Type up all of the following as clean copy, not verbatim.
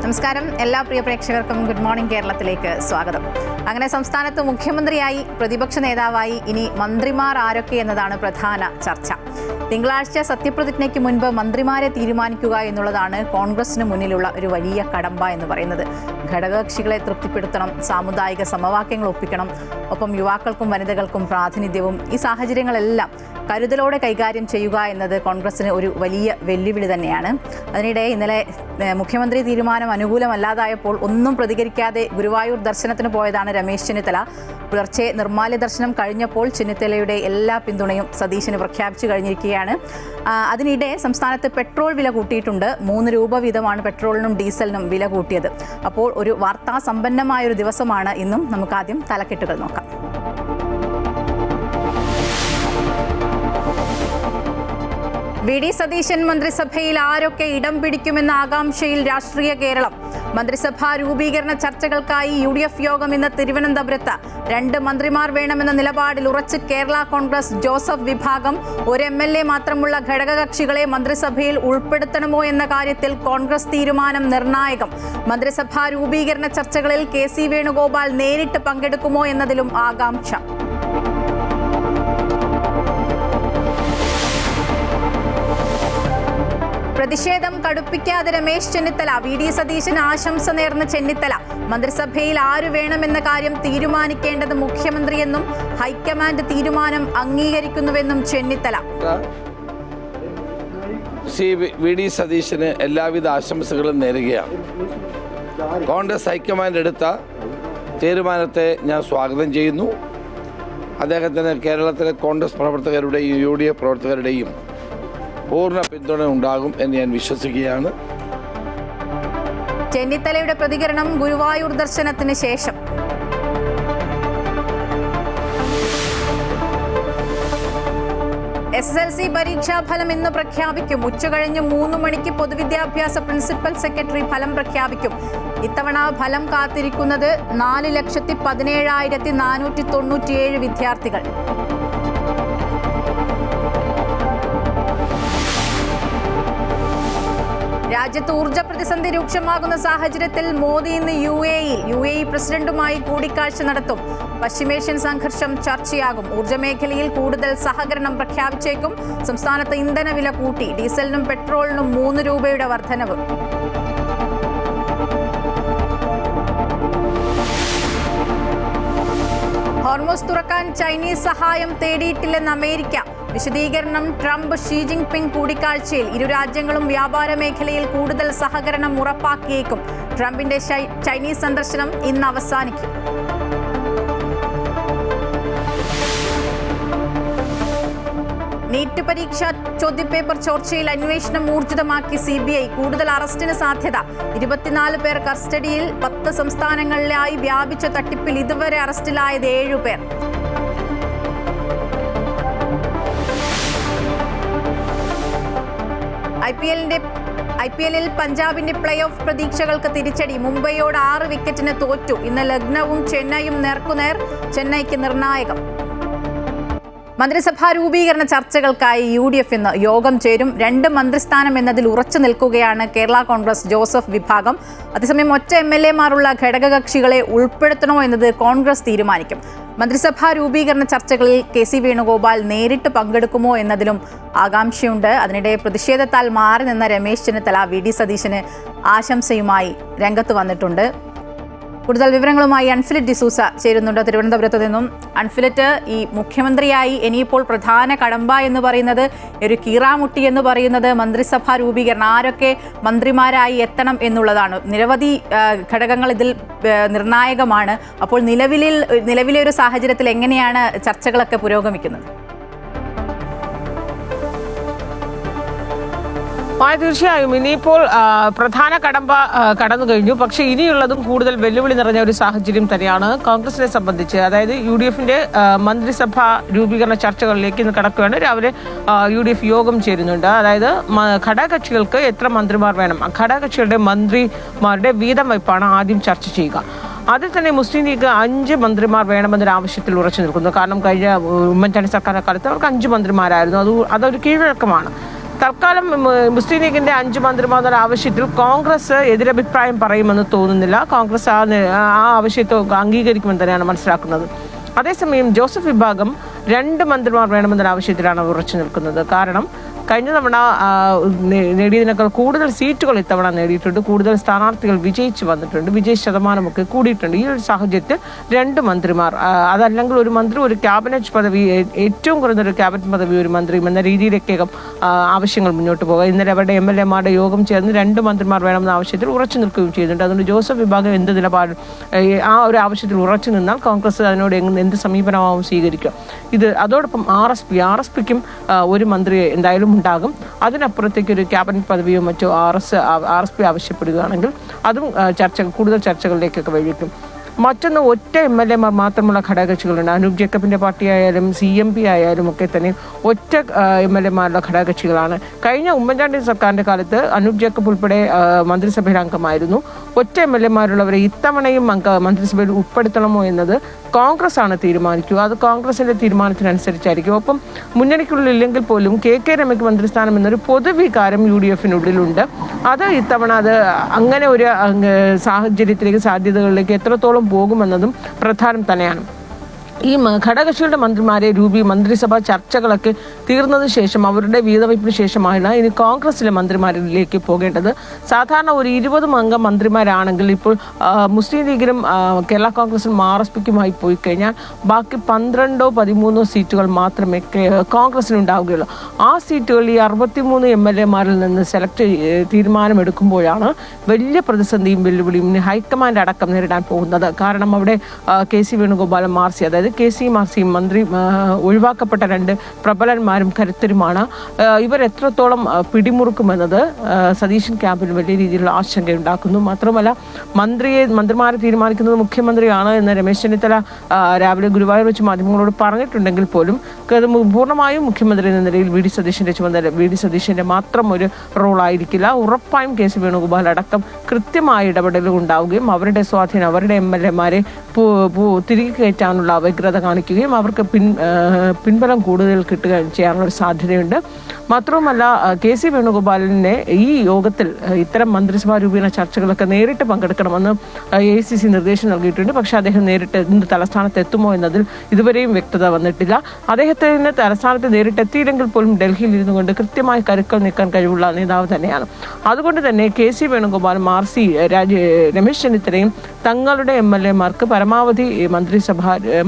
നമസ്കാരം. എല്ലാ പ്രിയ പ്രേക്ഷകർക്കും ഗുഡ് മോർണിംഗ് കേരളത്തിലേക്ക് സ്വാഗതം. അങ്ങനെ സംസ്ഥാനത്ത് മുഖ്യമന്ത്രിയായി പ്രതിപക്ഷ നേതാവായി ഇനി മന്ത്രിമാർ ആരൊക്കെ എന്നതാണ് പ്രധാന ചർച്ച. തിങ്കളാഴ്ച സത്യപ്രതിജ്ഞയ്ക്ക് മുൻപ് മന്ത്രിമാരെ തീരുമാനിക്കുക എന്നുള്ളതാണ് കോൺഗ്രസിന് മുന്നിലുള്ള ഒരു വലിയ കടമ്പ എന്ന് പറയുന്നത്. ഘടകകക്ഷികളെ തൃപ്തിപ്പെടുത്തണം, സാമുദായിക സമവാക്യങ്ങൾ ഒപ്പിക്കണം, ഒപ്പം യുവാക്കൾക്കും വനിതകൾക്കും പ്രാതിനിധ്യവും. ഈ സാഹചര്യങ്ങളെല്ലാം കരുതലോടെ കൈകാര്യം ചെയ്യുക എന്നത് കോൺഗ്രസിന് ഒരു വലിയ വെല്ലുവിളി തന്നെയാണ്. അതിനിടെ ഇന്നലെ മുഖ്യമന്ത്രി തീരുമാനം അനുകൂലമല്ലാതായപ്പോൾ ഒന്നും പ്രതികരിക്കാതെ ഗുരുവായൂർ ദർശനത്തിന് പോയതാണ് രമേശ് ചെന്നിത്തല. പുലർച്ചെ നിർമ്മാല്യ ദർശനം കഴിഞ്ഞപ്പോൾ ചെന്നിത്തലയുടെ എല്ലാ പിന്തുണയും സതീശന് പ്രഖ്യാപിച്ചു കഴിഞ്ഞിരിക്കുകയാണ്. അതിനിടെ സംസ്ഥാനത്ത് പെട്രോൾ വില കൂട്ടിയിട്ടുണ്ട്. 3 രൂപ വീതമാണ് പെട്രോളിനും ഡീസലിനും വില കൂട്ടിയത്. അപ്പോൾ ഒരു വാർത്താ സമ്പന്നമായൊരു ദിവസമാണ് ഇന്നും. നമുക്കാദ്യം തലക്കെട്ടുകൾ നോക്കാം. വി.ഡി. സതീശൻ മന്ത്രിസഭയിൽ ആരൊക്കെ ഇടം പിടിക്കുമെന്ന ആകാംക്ഷയിൽ രാഷ്ട്രീയ കേരളം. മന്ത്രിസഭാ രൂപീകരണ ചർച്ചകൾക്കായി UDF യോഗം ഇന്ന് തിരുവനന്തപുരത്ത്. 2 മന്ത്രിമാർ വേണമെന്ന നിലപാടിൽ ഉറച്ച് കേരള കോൺഗ്രസ് ജോസഫ് വിഭാഗം. ഒരു MLA മാത്രമുള്ള ഘടകകക്ഷികളെ മന്ത്രിസഭയിൽ ഉൾപ്പെടുത്തണമോ എന്ന കാര്യത്തിൽ കോൺഗ്രസ് തീരുമാനം നിർണായകം. മന്ത്രിസഭാ രൂപീകരണ ചർച്ചകളിൽ KC വേണുഗോപാൽ നേരിട്ട് പങ്കെടുക്കുമോ എന്നതിലും ആകാംക്ഷ. പ്രതിഷേധം കടുപ്പിക്കാതെ രമേശ് ചെന്നിത്തല. വി.ഡി. സതീശന് ആശംസ നേർന്ന ചെന്നിത്തല. മന്ത്രിസഭയിൽ ആരു വേണമെന്ന കാര്യം തീരുമാനിക്കേണ്ടത് മുഖ്യമന്ത്രിയെന്നും ഹൈക്കമാൻഡ് തീരുമാനം അംഗീകരിക്കുന്നുവെന്നും ചെന്നിത്തല. ശ്രീ വി.ഡി. സതീശന് എല്ലാവിധ ആശംസകളും നേരുകയാണ്. കോൺഗ്രസ് ഹൈക്കമാൻഡ് എടുത്ത തീരുമാനത്തെ ഞാൻ സ്വാഗതം ചെയ്യുന്നു. അദ്ദേഹത്തിന് കേരളത്തിലെ കോൺഗ്രസ് പ്രവർത്തകരുടെയും UDF പ്രവർത്തകരുടെയും പൂർണ്ണ പിന്തുണ ഉണ്ടാകും എന്ന് ഞാൻ വിശ്വസിക്കുകയാണ്. ചെന്നിത്തലയുടെ പ്രതികരണം ഗുരുവായൂർ ദർശനത്തിന് ശേഷം. SSLC പരീക്ഷാഫലം ഇന്ന് പ്രഖ്യാപിക്കും. ഉച്ചകഴിഞ്ഞ് 3 മണിക്ക് പൊതുവിദ്യാഭ്യാസ പ്രിൻസിപ്പൽ സെക്രട്ടറി ഫലം പ്രഖ്യാപിക്കും. ഇത്തവണ ഫലം കാത്തിരിക്കുന്നത് 4,17,497 വിദ്യാർത്ഥികൾ. രാജ്യത്ത് ഊർജ്ജ പ്രതിസന്ധി രൂക്ഷമാകുന്ന സാഹചര്യത്തിൽ മോദി ഇന്ന് UAE പ്രസിഡന്റുമായി കൂടിക്കാഴ്ച നടത്തും. പശ്ചിമേഷ്യൻ സംഘർഷം ചർച്ചയാകും. ഊർജ്ജ മേഖലയിൽ കൂടുതൽ സഹകരണം പ്രഖ്യാപിച്ചേക്കും. സംസ്ഥാനത്ത് ഇന്ധനവില കൂട്ടി. ഡീസലിനും പെട്രോളിനും 3 രൂപയുടെ വർധനവ്. ഹോർമോസ് തുറക്കാൻ ചൈനീസ് സഹായം തേടിയിട്ടില്ലെന്ന് അമേരിക്ക. വിശദീകരണം ട്രംപ് ഷീ ജിൻപിങ് കൂടിക്കാഴ്ചയിൽ. ഇരു രാജ്യങ്ങളും വ്യാപാര മേഖലയിൽ കൂടുതൽ സഹകരണം ഉറപ്പാക്കിയേക്കും. ട്രംപിന്റെ ചൈനീസ് സന്ദർശനം ഇന്ന് അവസാനിക്കും. നീറ്റ് പരീക്ഷ ചോദ്യപേപ്പർ ചോർച്ചയിൽ അന്വേഷണം ഊർജിതമാക്കി CBI. കൂടുതൽ അറസ്റ്റിന് സാധ്യത. 24 പേർ കസ്റ്റഡിയിൽ. 10 സംസ്ഥാനങ്ങളിലായി വ്യാപിച്ച തട്ടിപ്പിൽ ഇതുവരെ അറസ്റ്റിലായത് 7 പേർ. IPL-ൽ പഞ്ചാബിന്റെ പ്ലേ ഓഫ് പ്രതീക്ഷകൾക്ക് തിരിച്ചടി. മുംബൈയോട് 6 വിക്കറ്റിന് തോറ്റു. ഇന്ന് ലക്നൌവും ചെന്നൈയും നേർക്കുനേർ. ചെന്നൈക്ക് നിർണായകം. മന്ത്രിസഭാ രൂപീകരണ ചർച്ചകൾക്കായി UDF ഇന്ന് യോഗം ചേരും. 2 മന്ത്രിസ്ഥാനം എന്നതിൽ ഉറച്ചു നിൽക്കുകയാണ് കേരള കോൺഗ്രസ് ജോസഫ് വിഭാഗം. അതേസമയം ഒറ്റ MLA-മാരുള്ള ഘടകകക്ഷികളെ ഉൾപ്പെടുത്തണോ എന്നത് കോൺഗ്രസ് തീരുമാനിക്കും. മന്ത്രിസഭാ രൂപീകരണ ചർച്ചകളിൽ KC വേണുഗോപാൽ നേരിട്ട് പങ്കെടുക്കുമോ എന്നതിലും ആകാംക്ഷയുണ്ട്. അതിനിടെ പ്രതിഷേധത്താൽ മാറി നിന്ന രമേശ് ചെന്നിത്തല വി.ഡി. സതീശന് ആശംസയുമായി രംഗത്ത് വന്നിട്ടുണ്ട്. കൂടുതൽ വിവരങ്ങളുമായി അൺഫിലിറ്റ് ഡിസൂസ ചേരുന്നുണ്ട് തിരുവനന്തപുരത്ത് നിന്നും. അൺഫിലിറ്റ്, ഈ മുഖ്യമന്ത്രിയായി ഇനിയിപ്പോൾ പ്രധാന കടമ്പ എന്ന് പറയുന്നത്, ഒരു കീറാമുട്ടി എന്ന് പറയുന്നത് മന്ത്രിസഭാ രൂപീകരണം, ആരൊക്കെ മന്ത്രിമാരായി എത്തണം എന്നുള്ളതാണ്. നിരവധി ഘടകങ്ങൾ ഇതിൽ നിർണായകമാണ്. അപ്പോൾ നിലവിലെ ഒരു സാഹചര്യത്തിൽ എങ്ങനെയാണ് ചർച്ചകളൊക്കെ പുരോഗമിക്കുന്നത്? തീർച്ചയായും ഇനിയിപ്പോൾ പ്രധാന കടമ്പ കടന്നു കഴിഞ്ഞു. പക്ഷേ ഇനിയുള്ളതും കൂടുതൽ വെല്ലുവിളി നിറഞ്ഞ ഒരു സാഹചര്യം തന്നെയാണ് കോൺഗ്രസിനെ സംബന്ധിച്ച്. അതായത് UDF-ന്റെ മന്ത്രിസഭാ രൂപീകരണ ചർച്ചകളിലേക്ക് ഇന്ന് കടക്കുകയാണ്. രാവിലെ UDF യോഗം ചേരുന്നുണ്ട്. അതായത് ഘടകകക്ഷികൾക്ക് എത്ര മന്ത്രിമാർ വേണം, ഘടകകക്ഷികളുടെ മന്ത്രിമാരുടെ വീതം വയ്പ്പാണ് ആദ്യം ചർച്ച ചെയ്യുക. അതിൽ തന്നെ മുസ്ലിം ലീഗ് 5 മന്ത്രിമാർ വേണമെന്നൊരു ആവശ്യത്തിൽ ഉറച്ചു നിൽക്കുന്നു. കാരണം കഴിഞ്ഞ ഉമ്മൻചാണ്ടി സർക്കാരിന്റെ കാലത്ത് അവർക്ക് 5 മന്ത്രിമാരായിരുന്നു. അതൊരു കീഴ്വഴക്കമാണ്. തൽക്കാലം മുസ്ലിം ലീഗിൻ്റെ 5 മന്ത്രിമാരുടെ ആവശ്യത്തിൽ കോൺഗ്രസ് എതിരഭിപ്രായം പറയുമെന്ന് തോന്നുന്നില്ല. കോൺഗ്രസ് ആ ആവശ്യത്തെ അംഗീകരിക്കുമെന്ന് തന്നെയാണ് മനസ്സിലാക്കുന്നത്. അതേസമയം ജോസഫ് വിഭാഗം 2 മന്ത്രിമാർ വേണമെന്നൊരു ആവശ്യത്തിലാണ് ഉറച്ചു നിൽക്കുന്നത്. കാരണം കഴിഞ്ഞ തവണ നേടിയതിനേക്കാൾ കൂടുതൽ സീറ്റുകൾ ഇത്തവണ നേടിയിട്ടുണ്ട്. കൂടുതൽ സ്ഥാനാർത്ഥികൾ വിജയിച്ച് വന്നിട്ടുണ്ട്. വിജയ ശതമാനമൊക്കെ കൂടിയിട്ടുണ്ട്. ഈ ഒരു സാഹചര്യത്തിൽ 2 മന്ത്രിമാർ, അതല്ലെങ്കിൽ ഒരു മന്ത്രി ഒരു ക്യാബിനറ്റ് പദവി, ഏറ്റവും കുറഞ്ഞൊരു ക്യാബിനറ്റ് പദവി ഒരു മന്ത്രിയും എന്ന രീതിയിലേക്കകം ആവശ്യങ്ങൾ മുന്നോട്ട് പോകുക. ഇന്നലെ അവരുടെ MLA-മാരുടെ യോഗം ചേർന്ന് 2 മന്ത്രിമാർ വേണമെന്ന ആവശ്യത്തിൽ ഉറച്ചു നിൽക്കുകയും ചെയ്യുന്നുണ്ട്. അതുകൊണ്ട് ജോസഫ് വിഭാഗം എന്ത് നിലപാട് ആ ഒരു ആവശ്യത്തിൽ ഉറച്ചു നിന്നാൽ കോൺഗ്രസ് അതിനോട് എന്ത് സമീപനമാവും സ്വീകരിക്കുക. അതോടൊപ്പം RSPക്കും ഒരു മന്ത്രി എന്തായാലും ഉണ്ടാകും. അതിനപ്പുറത്തേക്ക് ഒരു ക്യാബിനറ്റ് പദവിയോ മറ്റോ RSP ആവശ്യപ്പെടുകയാണെങ്കിൽ അതും കൂടുതൽ ചർച്ചകളിലേക്കൊക്കെ വഴിക്കും. മറ്റൊന്ന്, ഒറ്റ MLA-മാർ മാത്രമുള്ള ഘടകകക്ഷികളുണ്ട്. അനൂപ് ജേക്കബിൻ്റെ പാർട്ടി ആയാലും CMP ആയാലും ഒക്കെ തന്നെ ഒറ്റ MLA-മാരുടെ ഘടകകക്ഷികളാണ്. കഴിഞ്ഞ ഉമ്മൻചാണ്ടി സർക്കാരിൻ്റെ കാലത്ത് അനൂപ് ജേക്കബ് ഉൾപ്പെടെ മന്ത്രിസഭയിൽ അംഗമായിരുന്നു. ഒറ്റ MLA-മാരുള്ളവരെ ഇത്തവണയും മന്ത്രിസഭയിൽ ഉൾപ്പെടുത്തണമോ എന്നത് കോൺഗ്രസ് ആണ് തീരുമാനിക്കുക. അത് കോൺഗ്രസിൻ്റെ തീരുമാനത്തിനനുസരിച്ചായിരിക്കും. ഒപ്പം മുന്നണിക്കുള്ളില്ലെങ്കിൽ പോലും KK രമയ്ക്ക് മന്ത്രിസ്ഥാനം എന്നൊരു പൊതുവികാരം UDF-നുള്ളിലുണ്ട്. അത് ഇത്തവണ അങ്ങനെ ഒരു സാഹചര്യത്തിലേക്ക്, സാധ്യതകളിലേക്ക് എത്രത്തോളം പോകുമെന്നതും പ്രധാനം തന്നെയാണ്. ഈ ഘടകകക്ഷികളുടെ മന്ത്രിമാരെ മന്ത്രിസഭാ ചർച്ചകളൊക്കെ തീർന്നതിന് ശേഷം, അവരുടെ വീതവയ്പ്പിന് ശേഷമാണ് ഇനി കോൺഗ്രസിലെ മന്ത്രിമാരിലേക്ക് പോകേണ്ടത്. സാധാരണ ഒരു 20 അംഗ മന്ത്രിമാരാണെങ്കിൽ ഇപ്പോൾ മുസ്ലിം ലീഗിനും കേരള കോൺഗ്രസിനും RSPക്കുമായി പോയി കഴിഞ്ഞാൽ ബാക്കി 12 13 സീറ്റുകൾ മാത്രമേ കോൺഗ്രസിനുണ്ടാവുകയുള്ളൂ. ആ സീറ്റുകൾ ഈ 63 MLA-മാരിൽ നിന്ന് തീരുമാനമെടുക്കുമ്പോഴാണ് വലിയ പ്രതിസന്ധിയും വെല്ലുവിളിയും ഹൈക്കമാൻഡ് അടക്കം നേരിടാൻ പോകുന്നത്. കാരണം അവിടെ KC വേണുഗോപാലും മാർസി, അതായത് KC മാർസിയും മന്ത്രി ഒഴിവാക്കപ്പെട്ട 2 പ്രബലന്മാരും കരുത്തരുമാണ്. ഇവർ എത്രത്തോളം പിടിമുറുക്കുമെന്നത് സതീശൻ ക്യാമ്പിന് വലിയ രീതിയിലുള്ള ആശങ്കയുണ്ടാക്കുന്നു. മാത്രമല്ല മന്ത്രിമാരെ തീരുമാനിക്കുന്നത് മുഖ്യമന്ത്രിയാണ് എന്ന് രമേശ് ചെന്നിത്തല രാവിലെ ഗുരുവായൂർ വെച്ച് മാധ്യമങ്ങളോട് പറഞ്ഞിട്ടുണ്ടെങ്കിൽ പോലും പൂർണ്ണമായും മുഖ്യമന്ത്രി എന്ന നിലയിൽ VD സതീശൻ്റെ മാത്രം ഒരു റോളായിരിക്കില്ല. ഉറപ്പായും KC വേണുഗോപാൽ അടക്കം കൃത്യമായ ഇടപെടലുകൾ ഉണ്ടാവുകയും അവരുടെ സ്വാധീനം, അവരുടെ MLA-മാരെ തിരികെ കയറ്റാനുള്ള വ്യഗ്രത കാണിക്കുകയും അവർക്ക് പിൻബലം കൂടുതൽ കിട്ടുകയും ചെയ്യാനുള്ള ഒരു സാധ്യതയുണ്ട്. മാത്രവുമല്ല KC വേണുഗോപാലിനെ ഈ യോഗത്തിൽ ഇത്തരം മന്ത്രിസഭാ രൂപീകരണ ചർച്ചകളൊക്കെ നേരിട്ട് പങ്കെടുക്കണമെന്ന് AICC നിർദ്ദേശം നൽകിയിട്ടുണ്ട്. പക്ഷേ അദ്ദേഹം നേരിട്ട് തലസ്ഥാനത്ത് എത്തുമോ എന്നതിൽ ഇതുവരെയും വ്യക്തത വന്നിട്ടില്ല. അദ്ദേഹത്തിന് തലസ്ഥാനത്ത് നേരിട്ടെത്തിയില്ലെങ്കിൽ പോലും ഡൽഹിയിൽ ഇരുന്നു കൊണ്ട് കൃത്യമായി കരുക്കൾ നീക്കാൻ കഴിവുള്ള നേതാവ് തന്നെയാണ്. അതുകൊണ്ട് തന്നെ KC വേണുഗോപാലും RC രമേശ് ചെന്നിത്തലയും തങ്ങളുടെ MLA-മാർക്ക് പരമാവധി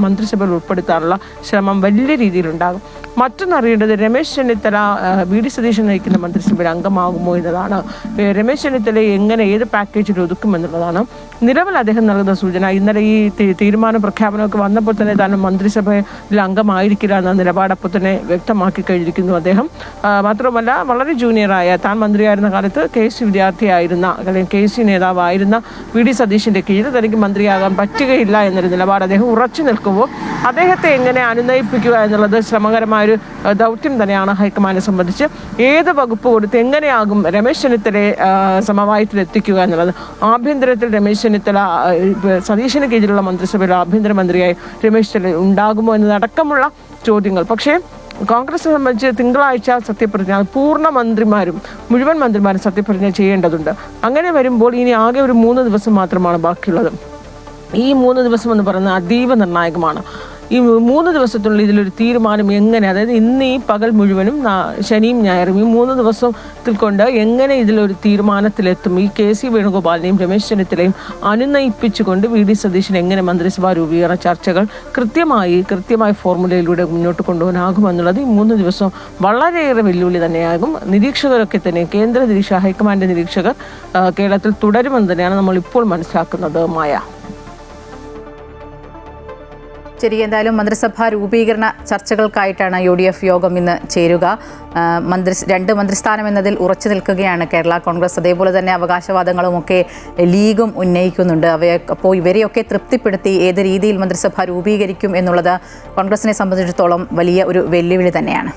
മന്ത്രിസഭയിൽ ഉൾപ്പെടുത്താനുള്ള ശ്രമം വലിയ രീതിയിലുണ്ടാകും. മറ്റൊന്നറിയേണ്ടത്, രമേശ് ചെന്നിത്തല VD സതീശൻ നയിക്കുന്ന മന്ത്രിസഭയിൽ അംഗമാകുമോ എന്നതാണ്. രമേശ് ചെന്നിത്തല ഏത് പാക്കേജിൽ ഒതുക്കുമെന്നുള്ളതാണ്. നിലവിൽ അദ്ദേഹം നൽകുന്ന സൂചന, ഇന്നലെ ഈ തീരുമാന പ്രഖ്യാപനമൊക്കെ വന്നപ്പോൾ തന്നെ താൻ മന്ത്രിസഭയിൽ അംഗമായിരിക്കില്ല എന്ന നിലപാടപ്പോൾ തന്നെ വ്യക്തമാക്കി കഴിഞ്ഞിരിക്കുന്നു അദ്ദേഹം. മാത്രമല്ല വളരെ ജൂനിയറായ, താൻ മന്ത്രിയായിരുന്ന കാലത്ത് KC വിദ്യാർത്ഥിയായിരുന്ന അല്ലെങ്കിൽ KC നേതാവായിരുന്ന VD സതീശൻ്റെ കീഴിൽ തനിക്ക് മന്ത്രിയാകാൻ പറ്റുകയില്ല എന്നൊരു നിലപാട് അദ്ദേഹം ഉറച്ചു നിൽക്കുമ്പോൾ അദ്ദേഹത്തെ എങ്ങനെ അനുനയിപ്പിക്കുക എന്നുള്ളത് ശ്രമകരമായൊരു ദൗത്യം തന്നെയാണ് ഹൈക്കമാൻഡിനെ സംബന്ധിച്ച്. ഏത് വകുപ്പ് കൊടുത്ത് എങ്ങനെയാകും രമേശ് ചെന്നിത്തലയെ സമവായത്തിലെത്തിക്കുക എന്നുള്ളത്. ആഭ്യന്തരത്തിൽ രമേശ് ചെന്നിത്തല സതീശന് കീഴിലുള്ള മന്ത്രിസഭയിൽ ആഭ്യന്തരമന്ത്രിയായി രമേശ് ചെന്നിത്തല ഉണ്ടാകുമോ എന്നതടക്കമുള്ള ചോദ്യങ്ങൾ. പക്ഷേ കോൺഗ്രസിനെ സംബന്ധിച്ച് തിങ്കളാഴ്ച സത്യപ്രതിജ്ഞ മുഴുവൻ മന്ത്രിമാരും സത്യപ്രതിജ്ഞ ചെയ്യേണ്ടതുണ്ട്. അങ്ങനെ വരുമ്പോൾ ഇനി ആകെ ഒരു 3 ദിവസം മാത്രമാണ് ബാക്കിയുള്ളത്. ഈ 3 ദിവസം എന്ന് പറയുന്നത് അതീവ നിർണായകമാണ്. ഈ 3 ദിവസത്തിനുള്ളിൽ ഇതിലൊരു തീരുമാനം എങ്ങനെ, അതായത് ഇന്ന് ഈ പകൽ മുഴുവനും ശനിയും ഞായറും ഈ 3 ദിവസത്തിൽ കൊണ്ട് എങ്ങനെ ഇതിലൊരു തീരുമാനത്തിലെത്തും, ഈ KC വേണുഗോപാലിനെയും രമേശ് ചെന്നിത്തലയും അനുനയിപ്പിച്ചുകൊണ്ട് VD സതീശൻ എങ്ങനെ മന്ത്രിസഭാ രൂപീകരണ ചർച്ചകൾ കൃത്യമായി ഫോർമുലയിലൂടെ മുന്നോട്ട് കൊണ്ടുപോകാനാകുമെന്നുള്ളത് ഈ 3 ദിവസം വളരെയേറെ വെല്ലുവിളി തന്നെയാകും. നിരീക്ഷകരൊക്കെ തന്നെ, കേന്ദ്ര ഹൈക്കമാൻഡ് നിരീക്ഷകർ കേരളത്തിൽ തുടരുമെന്ന് തന്നെയാണ് നമ്മൾ ഇപ്പോൾ മനസ്സിലാക്കുന്നത്. മായ. ശരി, എന്തായാലും മന്ത്രിസഭാ രൂപീകരണ ചർച്ചകൾക്കായിട്ടാണ് UDF യോഗം ഇന്ന് ചേരുക. 2 മന്ത്രിസ്ഥാനം എന്നതിൽ ഉറച്ചു നിൽക്കുകയാണ് കേരള കോൺഗ്രസ്. അതേപോലെ തന്നെ അവകാശവാദങ്ങളുമൊക്കെ ലീഗും ഉന്നയിക്കുന്നുണ്ട്. അപ്പോൾ ഇവരെയൊക്കെ തൃപ്തിപ്പെടുത്തി ഏത് രീതിയിൽ മന്ത്രിസഭ രൂപീകരിക്കും എന്നുള്ളത് കോൺഗ്രസിനെ സംബന്ധിച്ചിടത്തോളം വലിയ ഒരു വെല്ലുവിളി തന്നെയാണ്.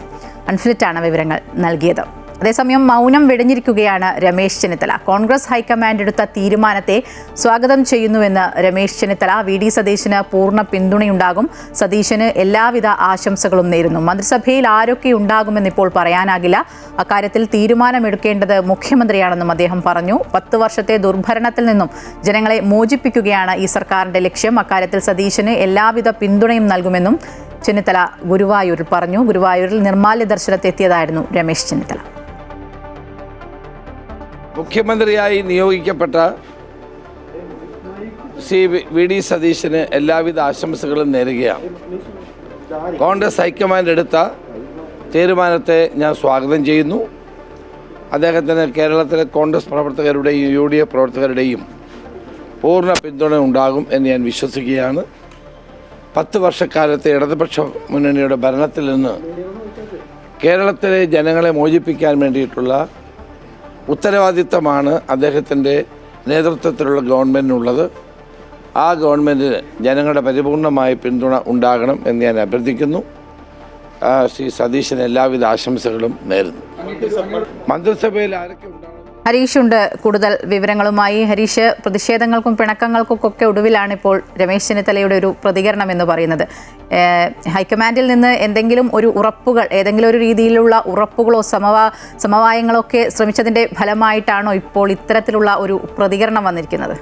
അൺഫിലിറ്റാണ് വിവരങ്ങൾ നൽകിയത്. അതേസമയം മൗനം വെടിഞ്ഞിരിക്കുകയാണ് രമേശ് ചെന്നിത്തല. കോൺഗ്രസ് ഹൈക്കമാൻഡ് എടുത്ത തീരുമാനത്തെ സ്വാഗതം ചെയ്യുന്നുവെന്ന് രമേശ് ചെന്നിത്തല. VD സതീശന് പൂർണ്ണ പിന്തുണയുണ്ടാകും, സതീശന് എല്ലാവിധ ആശംസകളും നേരുന്നു. മന്ത്രിസഭയിൽ ആരൊക്കെ ഉണ്ടാകുമെന്ന് ഇപ്പോൾ പറയാനാകില്ല, അക്കാര്യത്തിൽ തീരുമാനമെടുക്കേണ്ടത് മുഖ്യമന്ത്രിയാണെന്നും അദ്ദേഹം പറഞ്ഞു. 10 വർഷത്തെ ദുർഭരണത്തിൽ നിന്നും ജനങ്ങളെ മോചിപ്പിക്കുകയാണ് ഈ സർക്കാരിന്റെ ലക്ഷ്യം. അക്കാര്യത്തിൽ സതീശന് എല്ലാവിധ പിന്തുണയും നൽകുമെന്നും ചെന്നിത്തല ഗുരുവായൂരിൽ പറഞ്ഞു. ഗുരുവായൂരിൽ നിർമ്മാല്യ ദർശനത്തെത്തിയതായിരുന്നു രമേശ് ചെന്നിത്തല. മുഖ്യമന്ത്രിയായി നിയോഗിക്കപ്പെട്ട ശ്രീ VD സതീശന് എല്ലാവിധ ആശംസകളും നേരുകയാണ്. കോൺഗ്രസ് ഹൈക്കമാൻഡ് എടുത്ത തീരുമാനത്തെ ഞാൻ സ്വാഗതം ചെയ്യുന്നു. അദ്ദേഹത്തിന് കേരളത്തിലെ കോൺഗ്രസ് പ്രവർത്തകരുടെയും UDF പ്രവർത്തകരുടെയും പൂർണ്ണ പിന്തുണ ഉണ്ടാകും എന്ന് ഞാൻ വിശ്വസിക്കുകയാണ്. 10 വർഷക്കാലത്തെ ഇടതുപക്ഷ മുന്നണിയുടെ ഭരണത്തിൽ നിന്ന് കേരളത്തിലെ ജനങ്ങളെ മോചിപ്പിക്കാൻ വേണ്ടിയിട്ടുള്ള ഉത്തരവാദിത്തമാണ് അദ്ദേഹത്തിൻ്റെ നേതൃത്വത്തിലുള്ള ഗവൺമെൻറ്റിനുള്ളത്. ആ ഗവൺമെൻറ്റിന് ജനങ്ങളുടെ പരിപൂർണമായ പിന്തുണ ഉണ്ടാകണം എന്ന് ഞാൻ അഭ്യർത്ഥിക്കുന്നു. ശ്രീ സതീശന് എല്ലാവിധ ആശംസകളും നേരുന്നു. മന്ത്രിസഭയിൽ ആരൊക്കെ ഉണ്ടാകും? ഹരീഷ് ഉണ്ട് കൂടുതൽ വിവരങ്ങളുമായി. ഹരീഷ്, പ്രതിഷേധങ്ങൾക്കും പിണക്കങ്ങൾക്കൊക്കെ ഒടുവിലാണ് ഇപ്പോൾ രമേശ് ചെന്നിത്തലയുടെ ഒരു പ്രതികരണം എന്ന് പറയുന്നത്. ഹൈക്കമാൻഡിൽ നിന്ന് എന്തെങ്കിലും ഒരു ഉറപ്പുകൾ, ഏതെങ്കിലും ഒരു രീതിയിലുള്ള ഉറപ്പുകളോ സമവായങ്ങളോ ഒക്കെ ശ്രമിച്ചതിൻ്റെ ഫലമായിട്ടാണോ ഇപ്പോൾ ഇത്തരത്തിലുള്ള ഒരു പ്രതികരണം വന്നിരിക്കുന്നത്?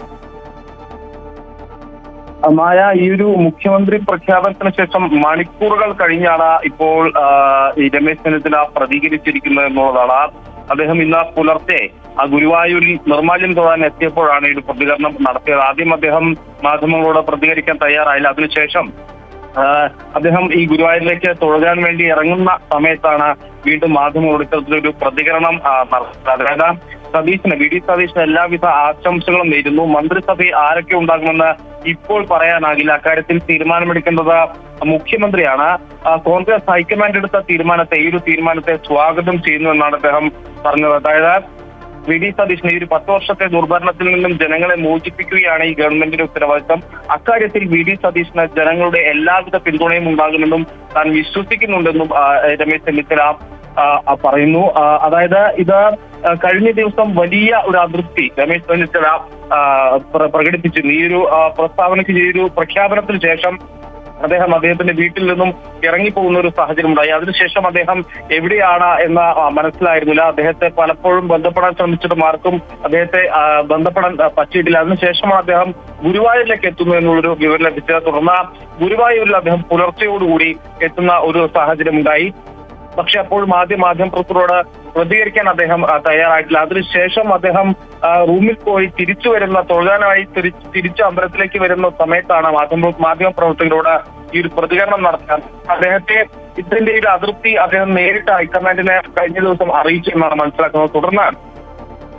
മായ, ഈ ഒരു മുഖ്യമന്ത്രി പ്രഖ്യാപനത്തിന് ശേഷം മണിക്കൂറുകൾ കഴിഞ്ഞാണ് ഇപ്പോൾ ഈ രമേശ് ചെന്നിത്തല പ്രതികരിച്ചിരിക്കുന്നത് എന്നുള്ളതാണ്. അദ്ദേഹം ഇന്ന് പുലർച്ചെ ഗുരുവായൂരിൽ നിർമ്മാല്യം തൊഴാൻ എത്തിയപ്പോഴാണ് ഈ പ്രതികരണം നടത്തിയത്. ആദ്യം അദ്ദേഹം മാധ്യമങ്ങളോട് പ്രതികരിക്കാൻ തയ്യാറായില്ല. അതിനുശേഷം അദ്ദേഹം ഈ ഗുരുവായൂരിലേക്ക് തൊഴുകാൻ വേണ്ടി ഇറങ്ങുന്ന സമയത്താണ് വീണ്ടും മാധ്യമങ്ങളോട് ഇത്തരത്തിലൊരു പ്രതികരണം നടത്തുന്നത്. അതായത് സതീശന്, VD സതീശന് എല്ലാവിധ ആശംസകളും നേരുന്നു. മന്ത്രിസഭയിൽ ആരൊക്കെ ഉണ്ടാകുമെന്ന് ഇപ്പോൾ പറയാനാകില്ല, അക്കാര്യത്തിൽ തീരുമാനമെടുക്കേണ്ടത് മുഖ്യമന്ത്രിയാണ്. കോൺഗ്രസ് ഹൈക്കമാൻഡ് എടുത്ത തീരുമാനത്തെ, ഈ ഒരു തീരുമാനത്തെ സ്വാഗതം ചെയ്യുന്നു എന്നാണ് അദ്ദേഹം പറഞ്ഞത്. അതായത് VD സതീശന് ഈ ഒരു 10 വർഷത്തെ ദുർഭരണത്തിൽ നിന്നും ജനങ്ങളെ മോചിപ്പിക്കുകയാണ് ഈ ഗവൺമെന്റിന്റെ ഉത്തരവാദിത്തം. അക്കാര്യത്തിൽ VD സതീശന് ജനങ്ങളുടെ എല്ലാവിധ പിന്തുണയും ഉണ്ടാകുമെന്നും താൻ വിശ്വസിക്കുന്നുണ്ടെന്നും രമേശ് ചെന്നിത്തല പറയുന്നു. അതായത് ഇത് കഴിഞ്ഞ ദിവസം വലിയ ഒരു അതൃപ്തി രമേശ് ചെന്നിത്തല പ്രകടിപ്പിച്ചിരുന്നു. ഈ ഒരു പ്രസ്താവനയ്ക്ക്, ഈ ഒരു പ്രഖ്യാപനത്തിന് ശേഷം അദ്ദേഹത്തിന്റെ വീട്ടിൽ നിന്നും ഇറങ്ങിപ്പോകുന്ന ഒരു സാഹചര്യം ഉണ്ടായി. അതിനുശേഷം അദ്ദേഹം എവിടെയാണ് എന്ന് മനസ്സിലായിരുന്നില്ല. അദ്ദേഹത്തെ പലപ്പോഴും ബന്ധപ്പെടാൻ ശ്രമിച്ചിട്ടും ആർക്കും അദ്ദേഹത്തെ ബന്ധപ്പെടാൻ പറ്റിയിട്ടില്ല. അതിനുശേഷമാണ് അദ്ദേഹം ഗുരുവായൂരിലേക്ക് എത്തുന്നു എന്നുള്ളൊരു വിവരം ലഭിച്ചത്. തുടർന്ന് ഗുരുവായൂരിൽ അദ്ദേഹം പുലർച്ചയോടുകൂടി എത്തുന്ന ഒരു സാഹചര്യം ഉണ്ടായി. പക്ഷെ അപ്പോഴും ആദ്യം മാധ്യമപ്രവർത്തകരോട് പ്രതികരിക്കാൻ അദ്ദേഹം തയ്യാറായിട്ടില്ല. അതിനുശേഷം അദ്ദേഹം റൂമിൽ പോയി തിരിച്ചു വരുന്ന, തൊഴുകാനായി തിരിച്ചു അമ്പലത്തിലേക്ക് വരുന്ന സമയത്താണ് മാധ്യമപ്രവർത്തകരോട് ഈ ഒരു പ്രതികരണം നടത്താൻ അദ്ദേഹത്തെ ഇതിന്റെ ഒരു അതൃപ്തി അദ്ദേഹം നേരിട്ട് ഹൈക്കമാൻഡിനെ കഴിഞ്ഞ ദിവസം അറിയിച്ചു എന്നാണ് മനസ്സിലാക്കുന്നത്. തുടർന്ന്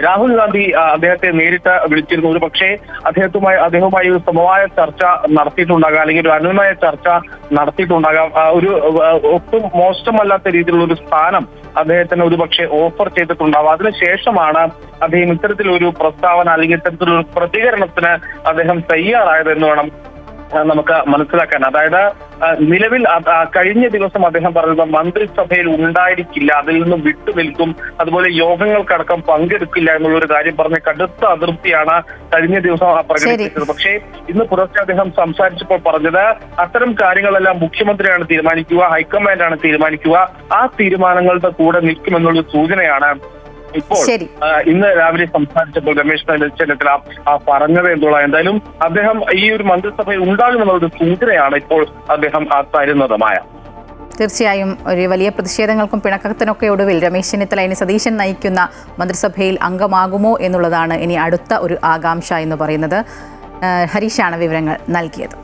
രാഹുൽ ഗാന്ധി അദ്ദേഹത്തെ നേരിട്ട് വിളിച്ചിരുന്നു. ഒരു പക്ഷേ അദ്ദേഹവുമായി ഒരു സമവായ ചർച്ച നടത്തിയിട്ടുണ്ടാകാം, അല്ലെങ്കിൽ ഒരു അനുനയ ചർച്ച നടത്തിയിട്ടുണ്ടാകാം. ഒരു ഒട്ടും മോശമല്ലാത്ത രീതിയിലുള്ള ഒരു സ്ഥാനം അദ്ദേഹത്തിന് ഒരു പക്ഷേ ഓഫർ ചെയ്തിട്ടുണ്ടാവും. അതിനുശേഷമാണ് അദ്ദേഹം ഇത്തരത്തിലൊരു പ്രസ്താവന അല്ലെങ്കിൽ ഇത്തരത്തിലൊരു പ്രതികരണത്തിന് അദ്ദേഹം തയ്യാറായതെന്ന് വേണം നമുക്ക് മനസ്സിലാക്കാൻ. അതായത് നിലവിൽ കഴിഞ്ഞ ദിവസം അദ്ദേഹം പറഞ്ഞത് മന്ത്രിസഭയിൽ ഉണ്ടായിരിക്കില്ല, അതിൽ നിന്നും വിട്ടുനിൽക്കും, അതുപോലെ യോഗങ്ങൾക്കടക്കം പങ്കെടുക്കില്ല എന്നുള്ളൊരു കാര്യം പറഞ്ഞ കടുത്ത അതൃപ്തിയാണ് കഴിഞ്ഞ ദിവസം പ്രകടിപ്പിച്ചത്. പക്ഷേ ഇന്ന് പുലർച്ചെ അദ്ദേഹം സംസാരിച്ചപ്പോൾ പറഞ്ഞത് അത്തരം കാര്യങ്ങളെല്ലാം മുഖ്യമന്ത്രിയാണ് തീരുമാനിക്കുക, ഹൈക്കമാൻഡാണ് തീരുമാനിക്കുക, ആ തീരുമാനങ്ങളുടെ കൂടെ നിൽക്കുമെന്നുള്ള സൂചനയാണ് ഇപ്പോൾ ഇന്ന് രാവിലെ സംസാരിച്ചപ്പോൾ രമേശ് ചെന്നിത്തല പറഞ്ഞത് എന്നുള്ള. എന്തായാലും അദ്ദേഹം ഈ ഒരു മന്ത്രിസഭയിൽ ഉണ്ടാകുമെന്നുള്ളൊരു സൂചനയാണ് ഇപ്പോൾ അദ്ദേഹം തരുന്നത്. മായ, തീർച്ചയായും ഒരു വലിയ പ്രതിഷേധങ്ങൾക്കും പിണക്കത്തിനൊക്കെ ഒടുവിൽ രമേശ് ചെന്നിത്തല ഇനി സതീശൻ നയിക്കുന്ന മന്ത്രിസഭയിൽ അംഗമാകുമോ എന്നുള്ളതാണ് ഇനി അടുത്ത ഒരു ആകാംക്ഷ എന്ന് പറയുന്നത്. ഹരീഷാണ് വിവരങ്ങൾ നൽകിയത്.